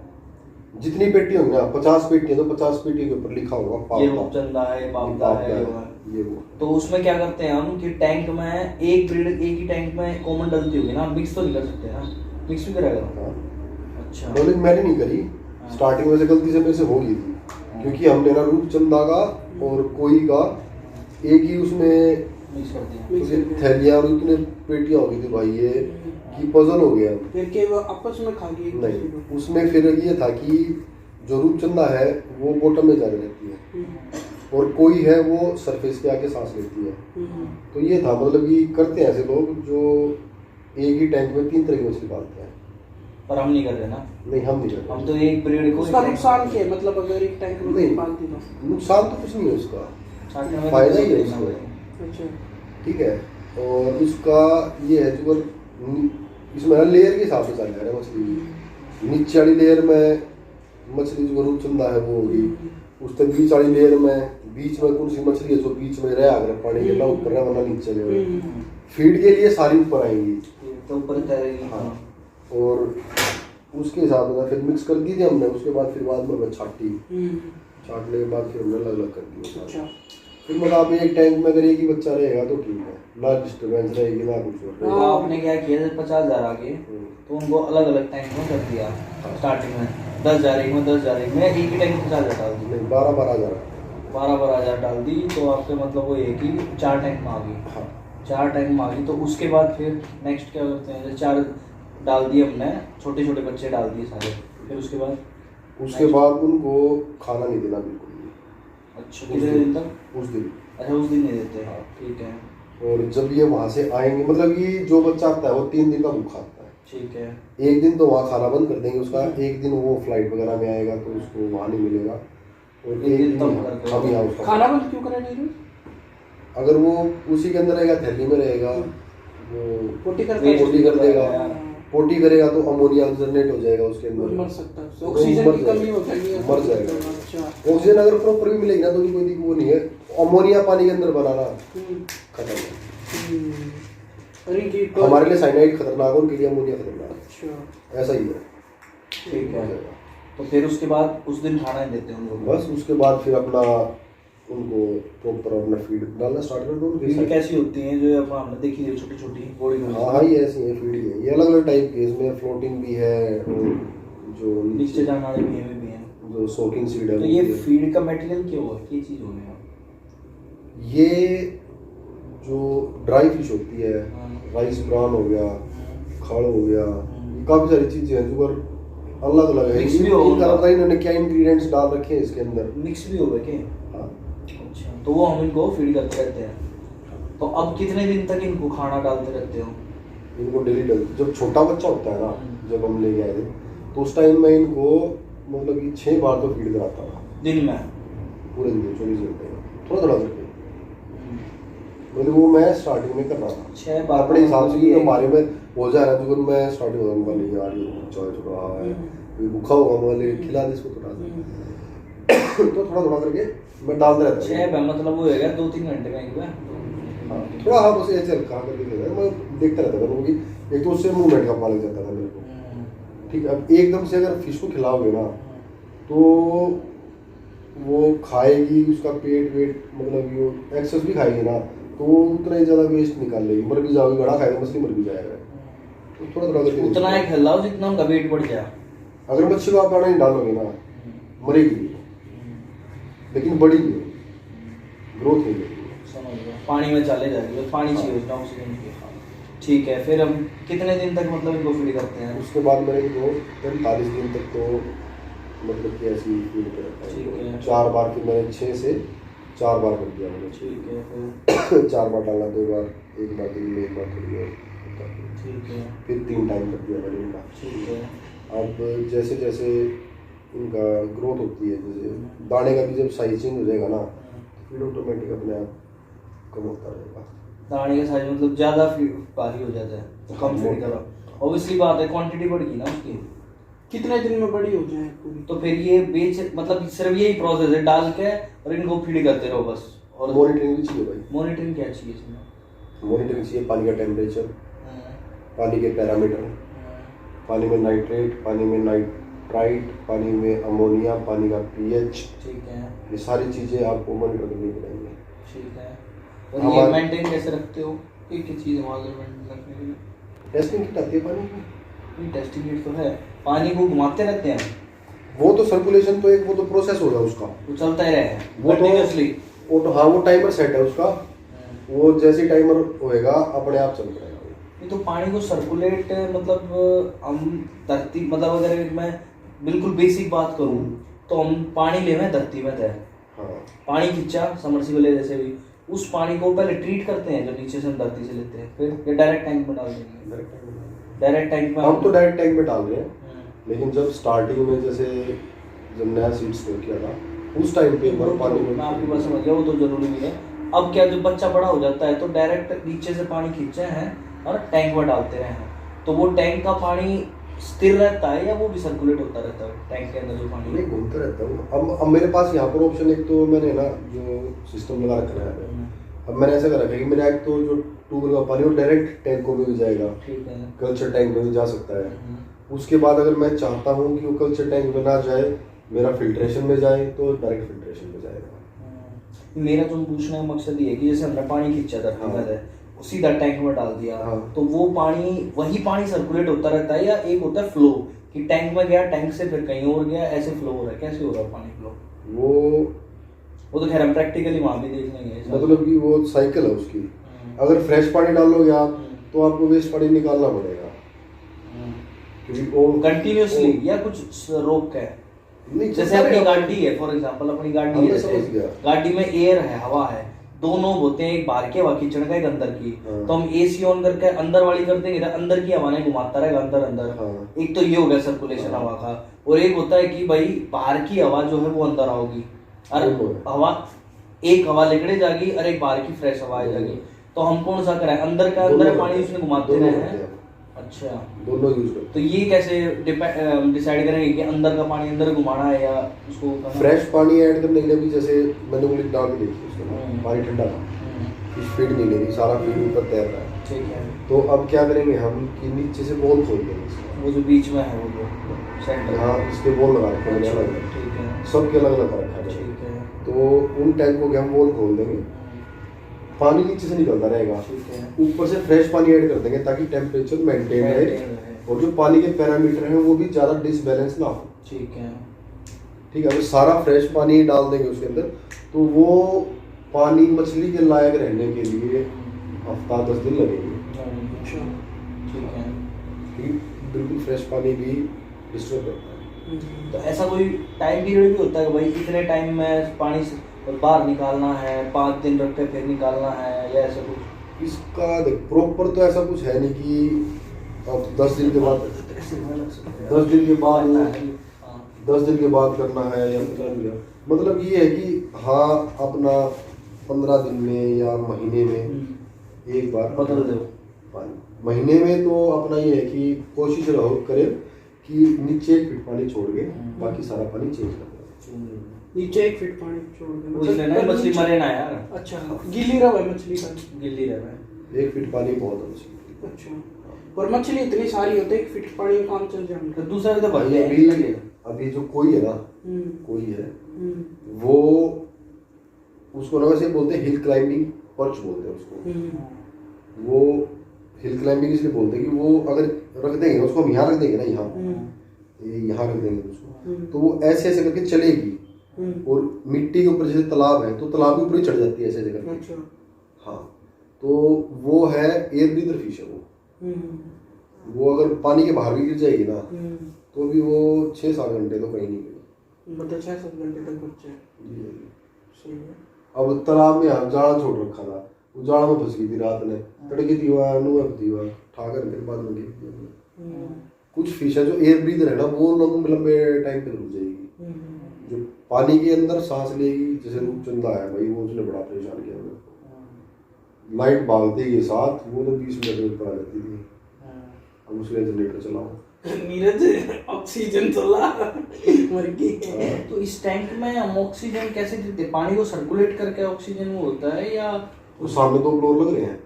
C: जितनी पेटी होगी ना 50 पेटी है तो 50 पेटी के ऊपर लिखा होगा
B: ये
C: पापा,
B: रूपचंदा है, बापदा है,
C: ये वो।
B: तो उसमें क्या करते हैं हम कि टैंक में एक ब्रीड एक ही टैंक में कॉमन डलती होगी ना, मिक्स तो नहीं कर सकते ना, मिक्स भी करेगा।
C: हाँ।
B: अच्छा,
C: डबलिंग मैंने नहीं करी, स्टार्टिंग में से गलती से मेरे से हो गई थी, क्योंकि हमने ना रूपचंदा का और कोई का एक ही उसमें
B: मिक्स कर दिया।
C: उसकी थैलियां और इतने पेटियां हो गई थी भाई ये कि पजल हो गया।
D: फिर के वो आपस में खा गई एक दूसरे
C: नहीं,
D: को।
C: उसमें फिर ये था कि जो रूपचंदा है वो बॉटम में ज्यादा रहती है और कोई है वो सरफेस पे आके सांस लेती है। तो ये था, मतलब कि करते हैं ऐसे लोग जो एक ही टैंक में 3 तरह की मछली पालते हैं।
B: पर हम नहीं कर रहे ना,
C: नहीं हम नहीं करते।
B: हम तो एक ब्रीड को
D: उसका नुकसान क्या है, मतलब अगर एक टैंक में
C: नहीं।
D: पालती तो?
C: नुकसान तो कुछ नहीं है उसका,
B: छाटने में
C: फायदा ही है
B: देखना
C: उसमें।
B: पड़ेगा।
D: अच्छा,
C: ठीक है। और उसका ये है जो इसमें ना लेयर के हिसाब से चल रहा है मछली। नीचे वाली लेयर में मछली जो रूपचंदा है वो होगी, उसके बीच वाली लेयर में बीच में कौन सी मछली है जो बीच में रह अगर पानी के ना ऊपर है वरना नीचे गए। फीड के लिए सारी ऊपर आएंगी
B: तो ऊपर तैरेगी।
C: हाँ। और उसके हिसाब से फिर मिक्स कर दी थी हमने, उसके बाद फिर बाद में छाटी, छाटने के बाद फिर हमने अलग अलग कर दिया।
D: अच्छा,
C: फिर मतलब एक टैंक में अगर एक ही बच्चा रहेगा तो ठीक है, ना डिस्टर्बेंस रहेगी ना कुछ और
B: तो
C: रहेगा।
B: आपने क्या किया, जब 50,000 आ गए तो उनको अलग अलग टैंक में कर दिया। स्टार्टिंग में 10,000 एक में 10,000 एक में, एक ही टैंक में 50,000 डाल दी,
C: नहीं 12-12 हज़ार।
B: 12,000 डाल दी, तो आपके मतलब वो ये कि 4 टैंक में आ गई।
C: हाँ
B: 4 टैंक में आ गई, तो उसके बाद फिर नेक्स्ट क्या करते हैं, जैसे 4 डाल दिए हमने, छोटे छोटे बच्चे डाल दिए सारे, फिर उसके बाद
C: उनको खाना नहीं देना बिल्कुल भी।
B: अच्छा कितने दिन तक?
C: उस दिन।
B: अच्छा उस दिन नहीं देते।
C: हाँ।
B: ठीक है
C: और जब ये वहाँ से आएंगे, मतलब ये जो बच्चा आता है वो 3 दिन का भूखा आता है।
B: ठीक है।
C: एक दिन तो वहाँ खाना बंद कर देंगे उसका, एक दिन वो फ्लाइट वगैरह में आएगा तो उसको वहाँ नहीं मिलेगा, और
B: एक दिन तब
C: हम
B: करके
C: यहाँ उसका
D: खाना बंद क्यों करें नहीं?
C: अगर वो उसी के अंदर रहेगा, थैली में रहेगा, वो
D: पोटी कर
C: पोटी कर देगा, पोटी करेगा तो अमोनिया जनरेट हो जाएगा उसके अंदर,
D: मर सकता है,
C: वो
D: ऑक्सीजन
C: मर
D: की
C: जाएगा।
D: कमी हो जाएगी,
C: मर जाएगा।
D: अच्छा,
C: ऑक्सीजन अगर प्रॉपर भी मिलेगी ना तो भी कोई वो नहीं है, अमोनिया पानी के अंदर बनाना खत्म है।
D: अरे की
C: हमारे लिए साइनाइड खतरनाक है, उनके लिए अमोनिया खतरनाक
D: अच्छा,
C: है, ऐसा ही है।
B: ठीक है। तो फिर उसके बाद उस दिन खाना नहीं देते उनको?
C: बस उसके बाद फिर अपना उनको प्रॉपर अपना फीड डालना स्टार्ट कर दो।
B: फीड कैसी होती है जो अपना हमने देखी है, छोटी छोटी बॉडी में?
C: हाँ हाँ ये ऐसी है, फीड ही है ये, अलग अलग टाइप की, इसमें फ्लोटिंग भी है और जो
B: नीचे जाने वाले भी हैं।
C: जो सोकिंग सीड है
B: तो
C: वो
B: ये
C: भी है।
B: फीड का मटेरियल क्या हुआ, क्या चीज होने है?
C: ये जो ड्राई फिश होती है,
B: हाँ।
C: राइस ब्रान हो गया, खड़ हो गया, ये काफी सारी चीजें हैं जो अलग अलग है।
B: Mix भी होगा।
C: इन्होंने क्या इंग्रेडिएंट्स डाल रखे हैं इसके अंदर।
B: मिक्स भी होगा क्या?
C: हाँ
B: अच्छा, तो वो हम इनको फीड करते रहते हैं। तो अब कितने दिन तक इनको खाना डालते रहते हो?
C: इनको डेली डालते, जब छोटा बच्चा होता है ना, जब हम ले गए थे तो उस टाइम में इनको मतलब कि 6 बार तो फीड कराता था
B: दिन में?
C: पूरे दिन 24 घंटे में, थोड़ा थोड़ा करके। मतलब वो मैं स्टार्टिंग में कर रहा था
B: 6 बार
C: अपने हिसाब से, कि हमारे में हो जा रहा है, जो मैं स्टार्टिंग में वाली यार ये चॉय चुका रहा है, ये भूखा होगा वाले खिला दे इसको थोड़ा सा, तो थोड़ा थोड़ा करके मैं डालता रहता
B: 6 बार मतलब वो हो गया 2-3 घंटे में एक बार।
C: हाँ थोड़ा, हाँ बस ऐसे हल्का करके दे रहा है, मैं देखता रहता था क्योंकि एक तो उससे मूवमेंट का पता लग जाता था मेरे को। ठीक है, अब एकदम से अगर फिश को खिलाओगे ना तो वो खाएगी, उसका पेट वेट मतलब वो एक्सेस भी खाएगी ना तो उतना ही ज़्यादा वेस्ट निकाल लेगी, मर भी जाओगी, घड़ा खाएगा मछली मर भी जाएगा, तो थोड़ा थोड़ा करके
B: उतना ही खिलाओ जितना उनका वेट बढ़ जाए।
C: अगर मच्छी को आप दाना नहीं डालोगे ना मरेगी नहीं, लेकिन बड़ी भी ग्रोथ नहीं होगी।
B: समझ गया, पानी में चले जाएगी, तो पानी चाहिए उसमें, ऑक्सीजन की। ठीक है, फिर हम कितने दिन तक मतलब इनको फीड करते हैं?
C: उसके बाद मैंने इनको 45 दिन तक तो मतलब कि ऐसी फीड
B: ठीक है।
C: कर 4 बार, फिर मैंने 6 से 4 बार कर दिया मैंने।
B: ठीक है, फिर
C: 4 बार डालना, 2 बार, 1 बार दिन में, 1 बार थोड़ी देर,
B: ठीक है,
C: फिर 3 टाइम कर दिया मैंने इनका।
B: ठीक है।
C: अब जैसे जैसे इनका ग्रोथ होती है, जैसे दाने का भी जब साइज चेंज हो जाएगा ना, फिर ऑटोमेटिक अपने आप कम होता रहेगा।
B: दाने का साइज मतलब ज़्यादा भारी हो जाता है, तो कम फीड करो, ऑब्वियसली बात है, क्वांटिटी बढ़ गई ना उसकी।
D: कितने दिन में बड़ी हो जाए पूरी?
B: तो फिर ये बेच मतलब सिर्फ यही प्रोसेस है, डाल के और इनको फीड करते रहो बस। और
C: मॉनिटरिंग भी चाहिए भाई।
B: मॉनिटरिंग क्या चाहिए इसमें?
C: मॉनिटरिंग चाहिए, पानी का टेम्परेचर, पानी के पैरामीटर, पानी में नाइट्रेट, पानी में नाइट्राइट, पानी में अमोनिया, पानी का पीएच,
B: ठीक है,
C: ये सारी चीज़ें आपको मॉनिटर करनी पड़ेंगी।
B: ठीक है। और ये मेंटेन कैसे रखते हो? एक ही चीज़ वहाँ रखने के लिए
C: टेस्टिंग किट आती है पानी की,
B: ये टेस्टिंग किट तो है, पानी को घुमाते रहते हैं,
C: वो तो सर्कुलेशन तो एक वो तो प्रोसेस होगा उसका,
B: वो चलता ही रहे
C: वो तो
B: कंटिन्यूअसली।
C: वो तो हाँ वो टाइमर सेट है उसका, वो जैसे टाइमर होएगा अपने आप चल पड़ेगा।
B: नहीं तो पानी को सर्कुलेट मतलब हम धरती मतलब अगर मैं बिल्कुल बेसिक बात करूँ तो हम पानी ले में धरती में तय,
C: हाँ
B: पानी खींचा समरसीबल जैसे भी, उस पानी को पहले ट्रीट करते हैं जो नीचे से हम धरती से लेते हैं, फिर डायरेक्ट टैंक में डाल देंगे। डायरेक्ट टैंक में
C: हम तो डायरेक्ट टैंक में डाल रहे हैं, लेकिन जब स्टार्टिंग में जैसे जब नया सीड स्टोर किया था उस टाइम पे एक बार पानी में,
B: मैं आपकी बात समझ गया, वो तो जरूरी भी है। अब क्या जब बच्चा बड़ा हो जाता है तो डायरेक्ट नीचे से पानी खींचे हैं और टैंक में डालते रहे हैं, तो वो टैंक का पानी स्थिर रहता है या वो भी सर्कुलेट होता रहता है टैंक के अंदर जो पानी
C: मैं घूमता रहता हूँ। अब मेरे पास यहाँ पर ऑप्शन, एक तो मैंने ना जो सिस्टम लगा रखा है, अब मैंने ऐसा कर रखा है कि मेरा एक तो जो ट्यूबवेल का पानी वो डायरेक्ट टैंकों में भी जाएगा,
B: ठीक है,
C: कल्चर टैंक में भी जा सकता है। उसके बाद अगर मैं चाहता हूँ कि वो कल्चर टैंक में ना जाए, मेरा फिल्ट्रेशन में जाए, तो डायरेक्ट फिल्ट्रेशन में जाएगा।
B: मेरा जो पूछने का मकसद ये है कि जैसे हमने पानी खींचा था
C: हाँ।
B: सीधा टैंक में डाल दिया,
C: हाँ।
B: तो वो पानी वही पानी सर्कुलेट होता रहता है या एक होता है फ्लो कि टैंक में गया, टैंक से फिर कहीं और गया, ऐसे फ्लो हो रहा है? कैसे हो रहा है पानी फ्लो? वो तो खैर हम प्रैक्टिकली वहाँ भी देख लेंगे,
C: मतलब कि वो साइकिल है उसकी। अगर फ्रेश पानी डालोगे आप तो आपको वेस्ट पानी निकालना पड़ेगा, क्योंकि वो
B: कंटिन्यूअसली या कुछ रोक है।
C: नहीं,
B: जैसे अपनी गाड़ी है, फॉर एग्जांपल अपनी गाड़ी है,
C: समझ गया।
B: गाड़ी में एयर है, हवा है, दो नोब होते हैं, एक बाहर की हवा खींचने का, एक अंदर की।
C: हाँ।
B: तो हम एसी ऑन करके अंदर वाली कर देंगे, अंदर की हवा ने घुमाता रहेगा अंदर अंदर।
C: हाँ।
B: एक तो ये हो गया सर्कुलेशन हवा का, और एक होता है कि भाई बाहर की हवा जो है वो अंदर आओगी, और हवा एक हवा लेकर जाएगी और एक बाहर की फ्रेश हवा आ जाएगी। तो हम कौन सा कराए, अंदर का अंदर पानी उसमें घुमाते रहे हैं? अच्छा,
C: दोनों यूज करते।
B: तो ये कैसे डिसाइड करेंगे कि अंदर का पानी अंदर घुमाना है या उसको
C: फ्रेश पानी ऐड करने के लिए भी, जैसे मैंने उंगली डाल के देखी उसमें पानी ठंडा था, फिश फीड नहीं ले रही, सारा फीड ऊपर तैर रहा है।
B: ठीक है,
C: तो अब क्या करेंगे हम कि नीचे से बॉल खोल देंगे इसका।
B: वो जो बीच में है वो सेंटर,
C: यहाँ इसके बॉल लगा रखे हैं अलग अलग,
B: ठीक है,
C: सबके अलग अलग रखा है।
B: ठीक है,
C: तो उन टैंकों के हम बॉल खोल देंगे, पानी नीचे से निकलता रहेगा,
B: ठीक है,
C: ऊपर से फ्रेश पानी ऐड कर देंगे ताकि टेम्परेचर मेंटेन रहे, और जो पानी के पैरामीटर हैं वो भी ज़्यादा डिसबैलेंस ना हो।
B: ठीक है,
C: ठीक है, अगर सारा फ्रेश पानी डाल देंगे उसके अंदर तो वो पानी मछली के लायक रहने के लिए हफ्ता 10 दिन लगेंगे।
D: अच्छा,
B: ठीक है।
C: ठीक, बिल्कुल फ्रेश पानी भी डिस्टर्ब करता है।
B: तो ऐसा कोई टाइम पीरियड भी होता है कि भाई इतने टाइम में पानी से बाहर निकालना है, 5 दिन रख के फिर निकालना है, या ऐसा कुछ?
C: इसका देख प्रॉपर तो ऐसा कुछ है नहीं कि अब 10 दिन के बाद 10 दिन के बाद 10 दिन के बाद करना है या मतलब ये है कि हाँ अपना 15 दिन में या महीने में एक बार
B: बदल दो
C: पानी। महीने में तो अपना ये है कि कोशिश रहो करे कि नीचे 1 फीट पानी छोड़ के बाकी सारा पानी चेंज कर दो।
D: नीचे 1 फीट पानी छोड़ देना,
B: उसमें ना मछली मरे ना यार।
D: अच्छा, गीली रहे मछली का,
B: गिल्ली रहे
C: 1 फीट पानी बहुत है मछली।
D: अच्छा, और मछली इतनी सारी होती है 1 फीट पानी में काम चल जाए।
B: तो दूसरा भी तो
C: भाई
B: भर
C: अभी अभी जो कोई है ना, कोई है वो उसको ना वैसे बोलते हैं हिल क्लाइंबिंग पर्च बोलते हैं उसको। वो हिल क्लाइंबिंग इसलिए बोलते हैं कि वो अगर रख देंगे उसको, हम यहाँ रख देंगे ना, यहाँ रख देंगे उसको, तो वो ऐसे ऐसे करके चलेगी और मिट्टी के ऊपर जैसे तालाब है तो तालाब के ऊपर ही चढ़ जाती है ऐसे ऐसे करके। हाँ, तो वो है एयर ब्रीदर फिश है वो अगर पानी के बाहर भी गिर जाएगी ना तो भी वो 6-7 घंटे तो कहीं नहीं गई,
D: मतलब 6-7 घंटे तक बच्चे। सही है।
C: अब तालाब में हम जाड़ा छोड़ रखा था, वो जाड़ा में फंस गई थी रात ने, तड़के दीवार नुआ दीवार ठाकर के बाद में कुछ फिश है जो एयर ब्रीदर है ना, वो लंबे टाइम पे रुक जाएगी। जो पानी के अंदर सांस लेगी, जैसे रूपचंदा है भाई, वो उसने बड़ा परेशान किया मेरे को। लाइट भागते ही साथ वो तो 20 मिनट में ऊपर आ जाती थी। अब उसके जनरेटर चलाओ,
D: नीरज ऑक्सीजन चला मर गई।
B: तो इस टैंक में हम ऑक्सीजन कैसे देते? पानी को सर्कुलेट करके ऑक्सीजन वो होता है या
C: वो सामने 2 ब्लोअर लग रहे हैं।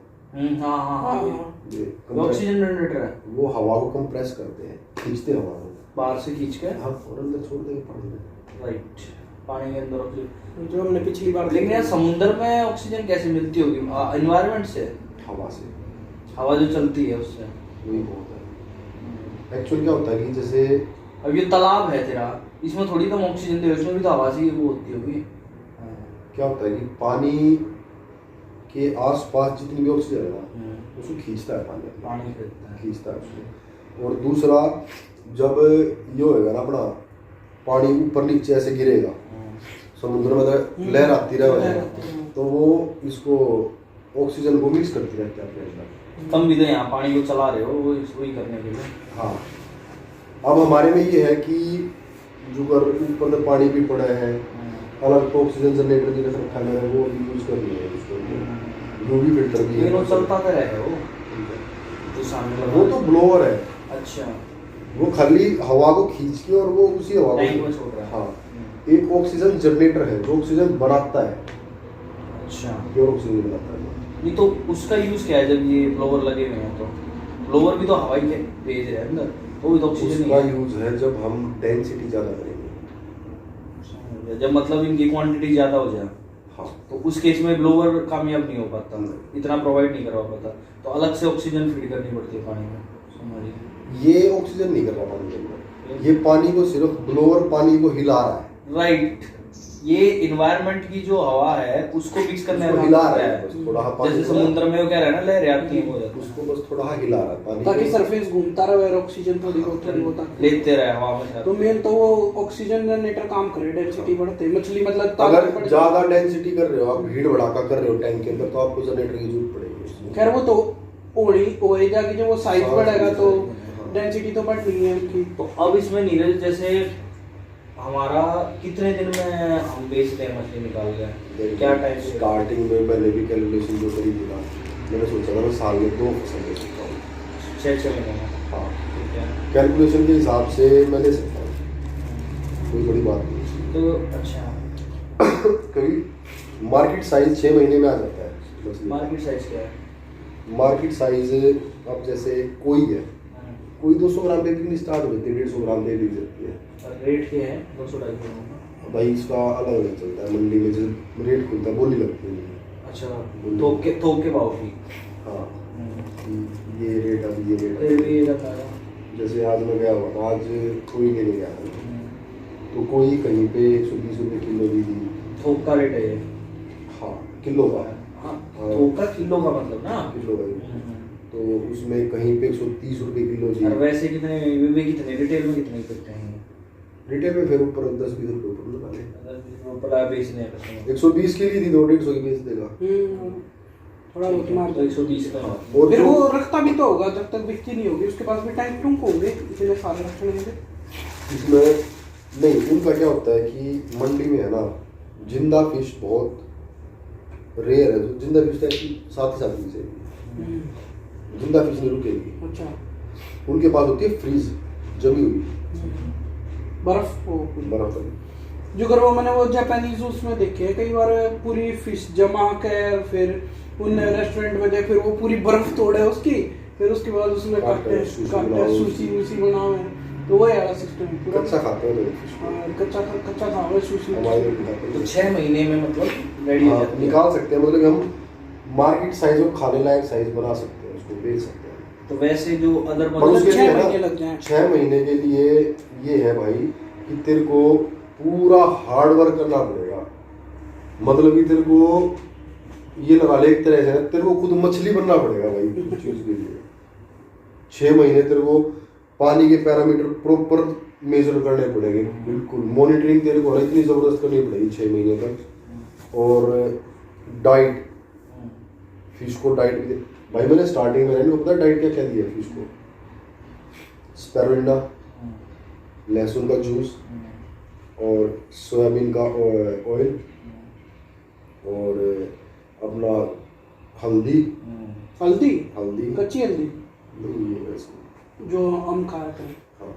B: हाँ,
C: ये
B: ऑक्सीजन जनरेटर है।
C: वो हवा को कंप्रेस करते हैं, खींचते हैं हवा को
B: बाहर से खींच के,
C: हाँ, और अंदर छोड़ देंगे पानी में।
B: राइट, पानी के अंदर ऑक्सीजन।
D: जो हमने पिछली बार
B: लेकिन यार समुद्र में ऑक्सीजन कैसे मिलती होगी? एनवायरनमेंट से,
C: हवा से,
B: हवा जो चलती है उससे।
C: वही होता है। एक्चुअली क्या होता है कि जैसे
B: अब ये तालाब है तेरा, इसमें थोड़ी कम ऑक्सीजन दे, उसमें भी तो हवा से वो होती होगी।
C: क्या होता है कि पानी के आसपास जितनी भी ऑक्सीजन है ना उसको खींचता है पानी खींचता है उसको। और दूसरा, जब ये होएगा ना अपना पानी ऊपर नीचे ऐसे गिरेगा समुद्र में, लहर आती रहे तो वो इसको ऑक्सीजन को मिक्स करती रहती है अपने अंदर।
B: तुम भी तो यहाँ पानी को चला रहे हो वो वही करने के लिए।
C: हाँ, अब हमारे में ये है कि जो अगर ऊपर से पानी भी पड़ा है, अलग तो ऑक्सीजन जनरेटर भी रख रखा है, वो भी यूज कर लिया है उसको, यूवी फिल्टर भी है।
B: लेकिन वो चलता तो रहे वो जो सामने
C: वो तो ब्लोअर है।
B: अच्छा,
C: वो खाली हवा को खींच के और वो उसी हवा
B: टैंक
C: को
B: में छोड़ रहा है।
C: हाँ, एक ऑक्सीजन जनरेटर है जो ऑक्सीजन बनाता है,
B: अच्छा,
C: प्योर ऑक्सीजन बनाता है।
B: नहीं तो उसका यूज क्या है? जब ये ब्लोवर लगे हुए हैं तो ब्लोवर भी तो हवा ही भेज रहे हैं अंदर, वो भी तो ऑक्सीजन
C: उसका
B: ही है।
C: यूज है जब हम डेंसिटी ज्यादा करेंगे,
B: जब मतलब इनकी क्वांटिटी ज्यादा हो जाए
C: हाँ,
B: तो उस केस में ब्लोवर कामयाब नहीं हो पाता, इतना प्रोवाइड नहीं करवा पाता, तो अलग से ऑक्सीजन फीड करनी पड़ती है पानी में। समझिए,
C: ये ऑक्सीजन नहीं कर रहा पानी के अंदर, ये पानी को सिर्फ ब्लोअर पानी को हिला रहा है।
B: राइट, ये इन्वायरमेंट की जो हवा है उसको मिक्स करने
C: उसको
B: में
C: हिला
B: काम
C: रहा
B: कर
C: है, बस थोड़ा पानी
B: जैसे समुद्र में वो कह रहा है ना, लहरें आती हैं, वो जाती हैं।
C: उसको बस थोड़ा हिला रहा है पानी
D: ताकि
C: को।
D: सरफेस घूमता रहे और ऑक्सीजन थोड़ी बहुत
B: लेते रहे हवा में।
D: तो मेन तो वो ऑक्सीजन जनरेटर काम करे, डेंसिटी बढ़ते मछली मतलब
C: अगर ज्यादा डेंसिटी कर रहे हो आप, भीड़ भड़ाका कर रहे हो टैंक के अंदर, तो आपको जनरेटर की जरूरत पड़ेगी।
D: खैर वो तो ओढ़ी जाके जब वो साइज बढ़ेगा तो डेंसिटी तो बढ़नी है उनकी।
B: तो अब इसमें नीरज जैसे हमारा कितने दिन में हम बेचते हैं मछली निकाल के? क्या टाइम?
C: स्टार्टिंग में मैंने भी कैलकुलेशन जो करी थी ना, मैंने सोचा था मैं साल में 2 फसल ले सकता हूँ।
B: 6 महीने।
C: हाँ,
B: ठीक है,
C: कैलकुलेशन के हिसाब से मैं ले सकता हूँ, कोई बड़ी बात नहीं।
B: तो अच्छा,
C: क्योंकि मार्केट साइज 6 महीने में आ जाता है मछली।
B: मार्केट साइज क्या है?
C: मार्केट साइज अब जैसे कोई है, कोई 200 ग्राम पे बिकनी स्टार्ट हो जाती है, 150 ग्राम पे बिक जाती है।
B: और रेट क्या है? 200-250।
C: भाई इसका अलग अलग चलता है, मंडी में जब रेट खुलता है बोली लगती है।
B: अच्छा, थोक के भाव की।
C: हाँ, ये रेट, अब ये रेट
B: फिर भी ये रहता है।
C: जैसे आज मैं गया हुआ था, आज कोई लेने गया था तो कोई कहीं पे 120 रुपये किलो भी दी।
B: थोक का रेट है ये?
C: हाँ, किलो का।
B: हाँ, थोक का किलो का मतलब ना?
C: किलो का। तो उसमें कहीं पे 130 रुपये किलो दी।
B: और वैसे कितने वे कितने रिटेल में कितने बिकते हैं?
C: रिटेल में फिर ऊपर 10-20 रुपये ऊपर लगा ले।
B: वो पड़ा बेचने हैं कस्टमर।
C: 120 की ली थी, 250 की बेच देगा।
D: थोड़ा बहुत मार
B: तो 120 का।
C: और
D: फिर
C: जो
D: वो रखता भी तो होगा जब तक बिकती नहीं होगी, उसके पास भी टैंक टूंक होंगे इतने सारे रखने होंगे।
C: इसमें नहीं, उनका क्या होता है कि मंडी में है ना, जिंदा फिश बहुत रेयर है। जो जिंदा फिश है साथ ही साथ मिल जिंदा फिश नहीं रुकेगी।
D: अच्छा,
C: उनके पास होती है फ्रीज जमी हुई
D: बर्फ
C: बर्फ।
D: जो कर वो मैंने वो जापानीज उसमें देखे हैं कई बार, पूरी फिश जमा कर फिर उन रेस्टोरेंट में जाए, फिर वो पूरी बर्फ तोड़े उसकी, फिर उसके बाद उसमें काटते सुशी वूशी बनाओ। तो वो वाला सिस्टम पूरा
C: कच्चा खाते हैं लोग फिश को।
D: कच्चा था वो सुशी।
C: हमारे लोग खाते हैं।
B: तो 6 महीने में मतलब रेडी हो
C: हाँ,
B: जाती है।
C: निकाल सकते हैं, मतलब हम मार्केट साइज और खाने लायक साइज बना सकते हैं, उसको बेच सकते हैं।
B: तो वैसे जो अदर
C: पर उसके लिए
D: 6
C: ना,
D: महीने लग जाएं।
C: 6 महीने के लिए ये है भाई कि तेरे को पूरा हार्ड वर्क करना पड़ेगा। मतलब कि तेरे को ये लगा ले एक तरह से तेरे को खुद मछली बनना पड़ेगा भाई उस चीज के लिए। 6 महीने तेरे को पानी के पैरामीटर प्रॉपर मेजर करने पड़ेंगे, बिल्कुल मॉनिटरिंग तेरे को इतनी जबरदस्त करनी पड़ेगी 6 महीने तक। और डाइट, फिश को डाइट भी भाई मैंने स्टार्टिंग में नहीं पता डाइट क्या क्या दिया फिश को। स्पैरुलिना, लहसुन का जूस और सोयाबीन का ऑयल और अपना हल्दी
D: हल्दी कच्ची हल्दी
C: नहीं, ये वैसे
D: जो हम खाते हैं।
C: हाँ,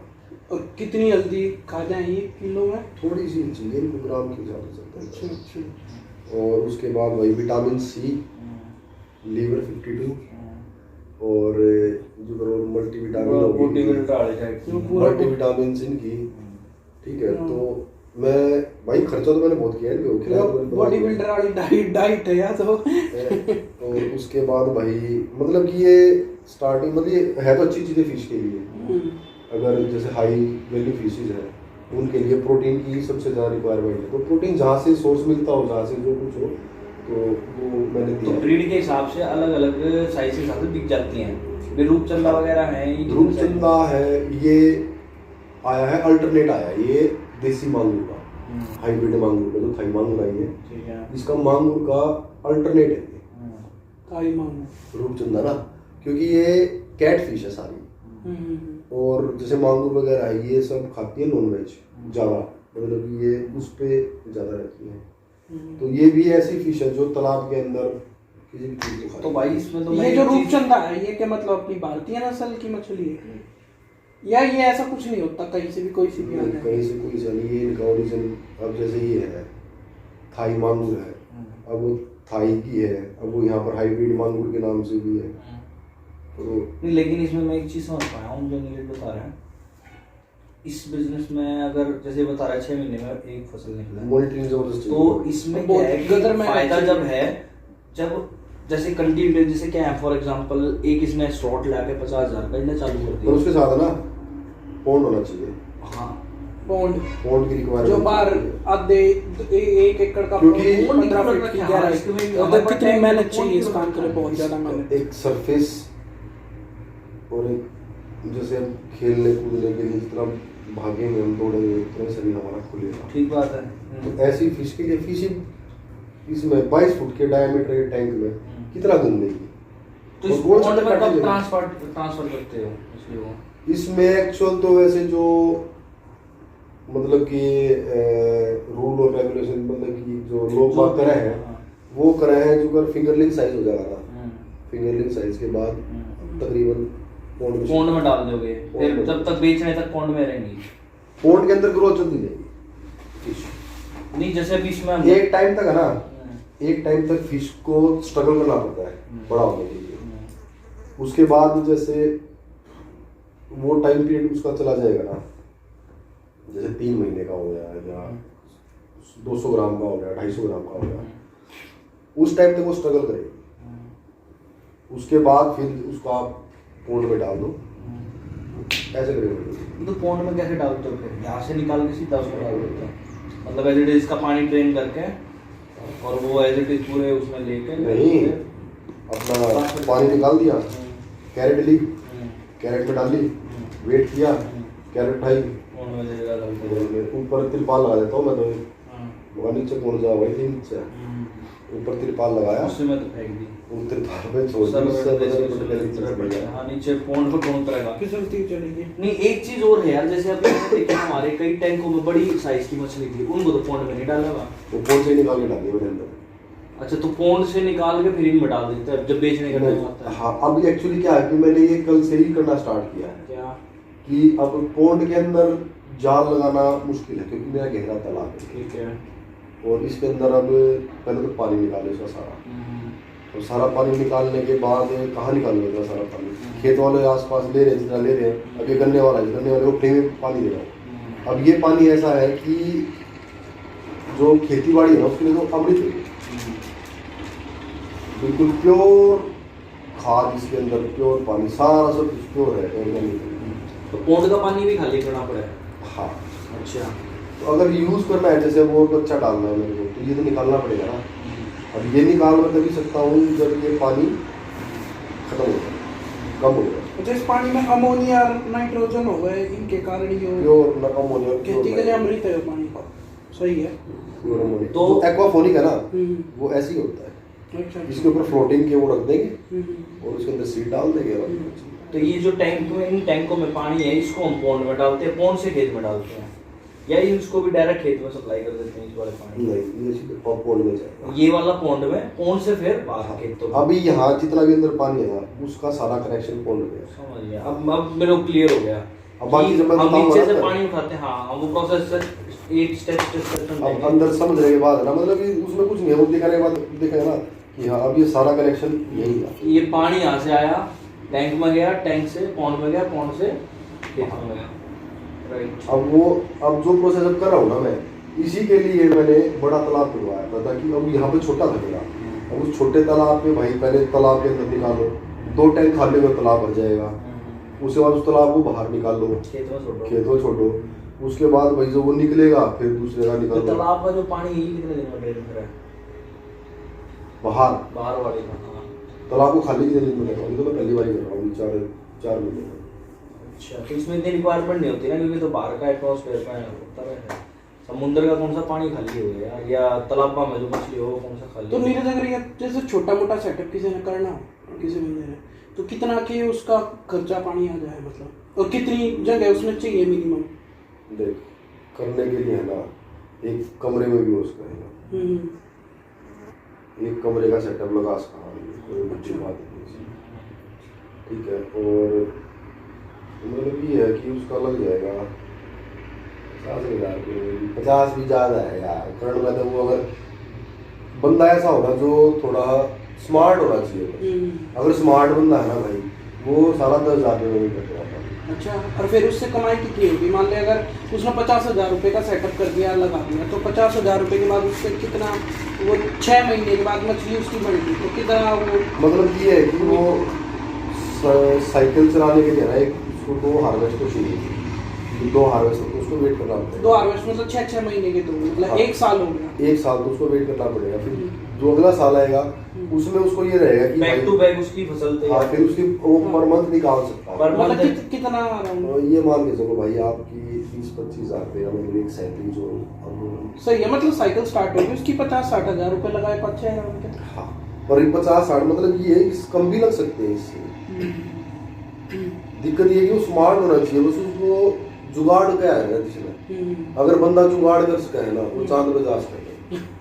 D: और कितनी हल्दी खा जाए 1 किलो में?
C: थोड़ी सी चाहिए इनको, ग्राम के हिसाब से चलता
D: अच्छा
C: है।
D: अच्छा।
C: और उसके बाद वही विटामिन सी, लीवर 52 और जो मल्टीविटामिन इनकी, ठीक है। तो मैं भाई खर्चा तो मैंने बहुत किया है, खिलाया तो मैंने
D: बॉडी बिल्डर वाली डाइट है यार। तो
C: और उसके बाद भाई मतलब कि ये स्टार्टिंग मतलब ये है तो अच्छी चीज़ें फिश के लिए। अगर जैसे हाई वैल्यू फिशेज है उनके लिए प्रोटीन की सबसे ज़्यादा रिक्वायरमेंट है। तो प्रोटीन जहाँ से सोर्स मिलता हो, जहाँ से जो कुछ हो, तो वो मैंने
B: तो
C: दिया।
B: ब्रीड के हिसाब से अलग अलग साइज के हिसाब से बिक जाती हैं। रूपचंदा वगैरह है,
C: रूपचंदा है, ये आया है अल्टरनेट आया है, ये देसी मांगूर का हाइब्रिड मांगूर का जो थाई मांगूर आई है,
B: ठीक है।
C: इसका मांगूर का अल्टरनेट है ये
D: ताई मांगूर
C: रूपचंदा ना, क्योंकि ये कैट फिश है सारी। और जैसे मांगूर वगैरह है ये सब खाती है नॉन वेज ज़्यादा, मतलब ये उस पे ज़्यादा रहती है। तो ये भी ऐसी फिश है जो तालाब के अंदर किसी भी चीज़ को खाती है।
B: तो भाई इसमें तो
D: ये जो रूपचंदा है ये क्या मतलब अपनी भारतीय नस्ल की मछली है या ये ऐसा कुछ नहीं होता, कहीं से भी कोई सी भी आ जाए?
C: कहीं से कोई नहीं, ये इनका ओरिजिन अब जैसे ये है थाई मांगूर है, अब वो थाई की है, अब वो यहाँ पर हाइब्रिड मांगूर के नाम से भी है। तो
B: नहीं, लेकिन इसमें मैं एक चीज़ समझ पाया हूँ जो नीरज बता रहे हैं, इस बिजनेस में अगर जैसे बता रहा है 6 महीने में एक फसल निकला है,
C: मॉनिटरिंग जबरदस्त
B: तो इसमें क्या है कि फायदा जब है जब जैसे कंटिन्यू जैसे क्या है, फॉर एग्जांपल एक इसने स्लॉट ला के 50,000 का इन्हें चालू कर
C: पर
B: दिया,
C: उसके साथ ना पॉन्ड होना चाहिए।
B: हाँ
D: पौंड
C: पॉन्ड की रिक्वायरमेंट
D: जो बार आधे 1 एकड़ का
C: क्योंकि
D: 15 फीट की गहराई, तो कितनी मेहनत चाहिए इस काम के लिए? बहुत ज्यादा मेहनत।
C: एक सरफेस और एक जैसे हम खेलने कूदने के लिए जितना भागेंगे हम दौड़ेंगे उतना शरीर हमारा खुलेगा।
B: ठीक बात है।
C: तो ऐसी फिश के लिए फिशिंग इसमें 22 फुट के डायमीटर के टैंक में कितना घूमेगी?
B: तो इस
C: और
B: पॉन्ड में
C: काटेंगे।
B: कब ट्रांसफर करते हो मछली को?
C: इसमें एक्चुअल तो वैसे जो मतलब कि रूल और रेगुलेशन मतलब कि जो लोग बात कर रहे हैं वो कर रहे हैं, जो कर फिंगरलिंग साइज हो जाएगा ना, फिंगरलिंग साइज के बाद तकरीबन
B: पॉन्ड में डाल दोगे, फिर जब तक बेचने तक पॉन्ड में रहेंगी।
C: पॉन्ड के अंदर ग्रोथ जल्दी जाएगी फिश।
B: नहीं जैसे अभी इसमें
C: एक टाइम तक है ना, एक टाइम तक फिश को स्ट्रगल करना पड़ता है बड़ा होने के लिए। उसके बाद जैसे वो टाइम पीरियड उसका चला जाएगा ना, जैसे 3 महीने का हो गया या 200 ग्राम का हो गया, 250 ग्राम का हो गया, उस टाइम तक वो स्ट्रगल करेगी। उसके बाद फिर उसको आप पॉन्ड में डाल दो, ऐसे करेंगे।
B: तो पॉन्ड में कैसे डालते हो फिर? यहाँ से निकाल के सीधा उसमें डाल देते हो, मतलब एज इट इज इसका पानी ड्रेन करके और वो एज इट इज पूरे उसमें लेके
C: नहीं, अपना पानी निकाल दिया, कैरेट ली, कैरेट में डाली, वेट किया, कैरेट उठाई,
B: पॉन्ड में दे डालते
C: ऊपर तिरपाल लगा देता हूँ मैं, तो वहाँ नीचे कौन जा वही नीचे ऊपर तिरपाल लगाया,
B: उससे मैं तो फेंक दी
C: उन तिरपाल पे छोड़ दी, उससे
B: हाँ नीचे पॉन्ड पर कौन उतरेगा?
D: फिसलती चलेगी।
B: नहीं एक चीज और है यार, जैसे अभी मैंने देखा हमारे कई टैंकों में बड़ी साइज की मछली थी, उनको तो पॉन्ड में नहीं डाला हुआ।
C: वो पॉन्ड से निकाल के डाली मैंने अंदर।
B: अच्छा तो पॉन्ड से निकाल के फिर इनमें डाल देते हैं जब बेचने का टाइम आता है।
C: हाँ, अब एक्चुअली क्या है कि मैंने ये कल से ही करना स्टार्ट किया है
B: क्या
C: कि अब पॉन्ड के अंदर जाल लगाना मुश्किल है क्योंकि मेरा गहरा तालाब है,
B: ठीक है।
C: और इसके अंदर अब पहले तो पानी निकाले इसका सारा, तो सारा पानी निकालने के बाद कहाँ निकालने का सारा पानी, खेत वाले आसपास ले रहे हैं जितना ले रहे हैं, अब ये गन्ने वाला है, गन्ने वाले को फ्री में पानी दे रहा हूँ। अब ये पानी ऐसा है कि जो खेती बाड़ी है ना उसके लिए तो अमृत है, बिल्कुल प्योर खाद इसके अंदर, प्योर पानी, सारा सब कुछ प्योर है, ऑर्गेनिक।
B: तो पोंड का पानी भी खाली करना पड़ेगा?
C: हाँ।
B: अच्छा।
C: तो अगर यूज़ करना है, जैसे वो अच्छा डालना है मेरे को, तो ये तो निकालना पड़ेगा ना। अब ये निकाल मैं तभी सकता हूँ जब ये पानी खत्म हो जाए, कम हो जाए।
D: अच्छा, इस पानी में अमोनिया नाइट्रोजन हो गए, इनके कारण ये
C: प्योर न अमोनिया,
D: खेती के लिए अमृत है पानी का। सही है।
C: Pure ammonia.
B: तो
C: तो एक्वाफोनिक है ना, वो ऐसे ही होता है।
D: अच्छा।
C: इसके ऊपर फ्लोटिंग के वो रख देंगे और उसके अंदर सीड डाल देंगे।
B: तो ये जो टैंक में, इन टैंकों में पानी है, इसको हम पोंड में डालते हैं, पोंड से खेत में डालते हैं, या इसको भी डायरेक्ट खेत में सप्लाई कर देते हैं इस वाले पानी?
C: नहीं, ये पोंड में जाएगा।
B: ये वाला पोंड में, पोंड से फिर बाहर खेतों में।
C: अभी यहाँ जितना भी अंदर पानी है ना, उसका सारा कनेक्शन पोंड में है।
B: समझ गया, अब मेरे को क्लियर हो गया।
C: अब बाकी जब मैं
B: हम
C: बताऊंगा
B: नीचे से
C: ना,
B: पानी उठाते हैं, हाँ हम वो प्रोसेस एक स्टेप
C: अब अंदर समझने के बाद है ना, मतलब कि उसमें कुछ नहीं है, वो दिखाने के बाद दिखेगा ना कि हाँ अब ये सारा कनेक्शन यही है।
B: ये पानी यहाँ से आया, टैंक में गया, टैंक से पौंड में गया, पौंड से खेत में गया। राइट।
C: अब जो प्रोसेस अब कर रहा हूँ ना मैं, इसी के लिए मैंने बड़ा तालाब खुदवाया था, ताकि अब यहाँ पे छोटा था मेरा। अब उस छोटे तालाब में भाई पहले तालाब के अंदर निकालो, 2 टैंक खाली में तालाब भर जाएगा, उसके बाद उस तालाब को बाहर निकाल लो, खेत में छोड़ो, उसके बाद भाई जो वो निकलेगा फिर दूसरे का निकाल लो।
B: तालाब का जो पानी कितने दिन में ड्रेन कर रहा है? बाहर वाले का? हाँ।
C: तालाब को खाली कितने दिन में करता हूँ? तो मैं पहली बार ही कर रहा हूँ, 4 महीने में।
B: अच्छा, तो इसमें इतनी रिक्वायरमेंट नहीं होती ना, क्योंकि तो बाहर का एटमॉस्फेयर का होता है। समुद्र का कौन सा पानी खाली हो गया, या तालाब में जो मछली हो कौन सा खाली?
D: तो नीरज, अगर ये जैसे छोटा मोटा सेटअप किसी ने करना हो, किसी बंदे ने, तो कितना की उसका खर्चा पानी आ जाए, मतलब, और कितनी जगह उसमें चाहिए मिनिमम?
C: देख, करने के लिए है ना, एक कमरे में भी हो सकता है, एक कमरे का सेटअप लगा सकता हूँ, कोई बड़ी बात नहीं, ठीक है। और मतलब ये है कि उसका लग जाएगा 50,000 रुपये, 50 भी ज़्यादा है यार। कारण मैं तो वो, अगर बंदा ऐसा होना जो थोड़ा स्मार्ट होना चाहिए, अगर स्मार्ट बंदा है ना भाई, वो सारा 10,000 रुपये में कर देगा।
D: अच्छा, और फिर उससे कमाई कितनी होगी? मान ले अगर उसने 50,000 रुपये का सेटअप कर दिया, लगा दिया, तो 50,000 रुपये के बाद उससे कितना, वो 6 महीने के बाद मछली उसकी बढ़ेगी, तो कितना वो? मतलब
C: ये है कि वो साइकिल चलाने के लिए ना, एक उसको 2 हार्वेस्ट तो चाहिए, 2 हार्वेस्ट तो उसको वेट करना पड़ेगा।
D: 2 हार्वेस्ट मतलब 6 महीने के 2, मतलब
C: हाँ।
D: 1 साल हो गया।
C: 1 साल तो उसको वेट करना पड़ेगा। फिर जो अगला साल आएगा उसमें उसको ये रहेगा कि
B: बैक टू बैक उसकी फसल तैयार।
C: हाँ, फिर उसकी वो पर मंथ निकाल सकता है।
B: पर
D: मतलब
B: मंथ
D: कितना अराउंड?
C: ये मान के चलो भाई, आपकी 20-25 हज़ार रुपये, मतलब एक साइकिल जो अब
D: सही है, मतलब साइकिल स्टार्ट होगी उसकी 50-60 हज़ार रुपये लगाए, 5-6 हज़ार के।
C: हाँ, और 50-60 मतलब ये है, कम भी लग सकते हैं इससे। दिक्कत ये है कि वो स्मार्ट होना चाहिए, बस उसको जुगाड़ क्या है इसमें। अगर बंदा जुगाड़ कर सके है ना, वो चांद पे जा सकता है।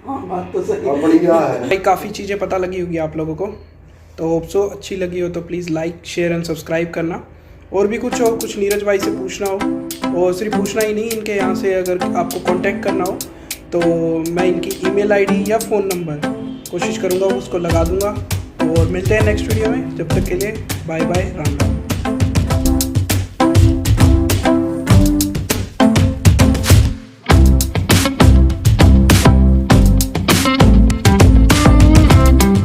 D: हाँ, बात तो सही है।
C: अपनी क्या है
A: भाई, काफ़ी चीज़ें पता लगी होगी आप लोगों को, तो होप सो अच्छी लगी हो तो please like, share and subscribe करना। और भी कुछ हो, कुछ नीरज भाई से पूछना हो, और सिर्फ पूछना ही नहीं, इनके यहाँ से अगर आपको कांटेक्ट करना हो तो मैं इनकी ईमेल आईडी या फ़ोन नंबर कोशिश करूँगा उसको लगा दूँगा। और मिलते हैं नेक्स्ट वीडियो में, जब तक के लिए बाय बाय, राम राम।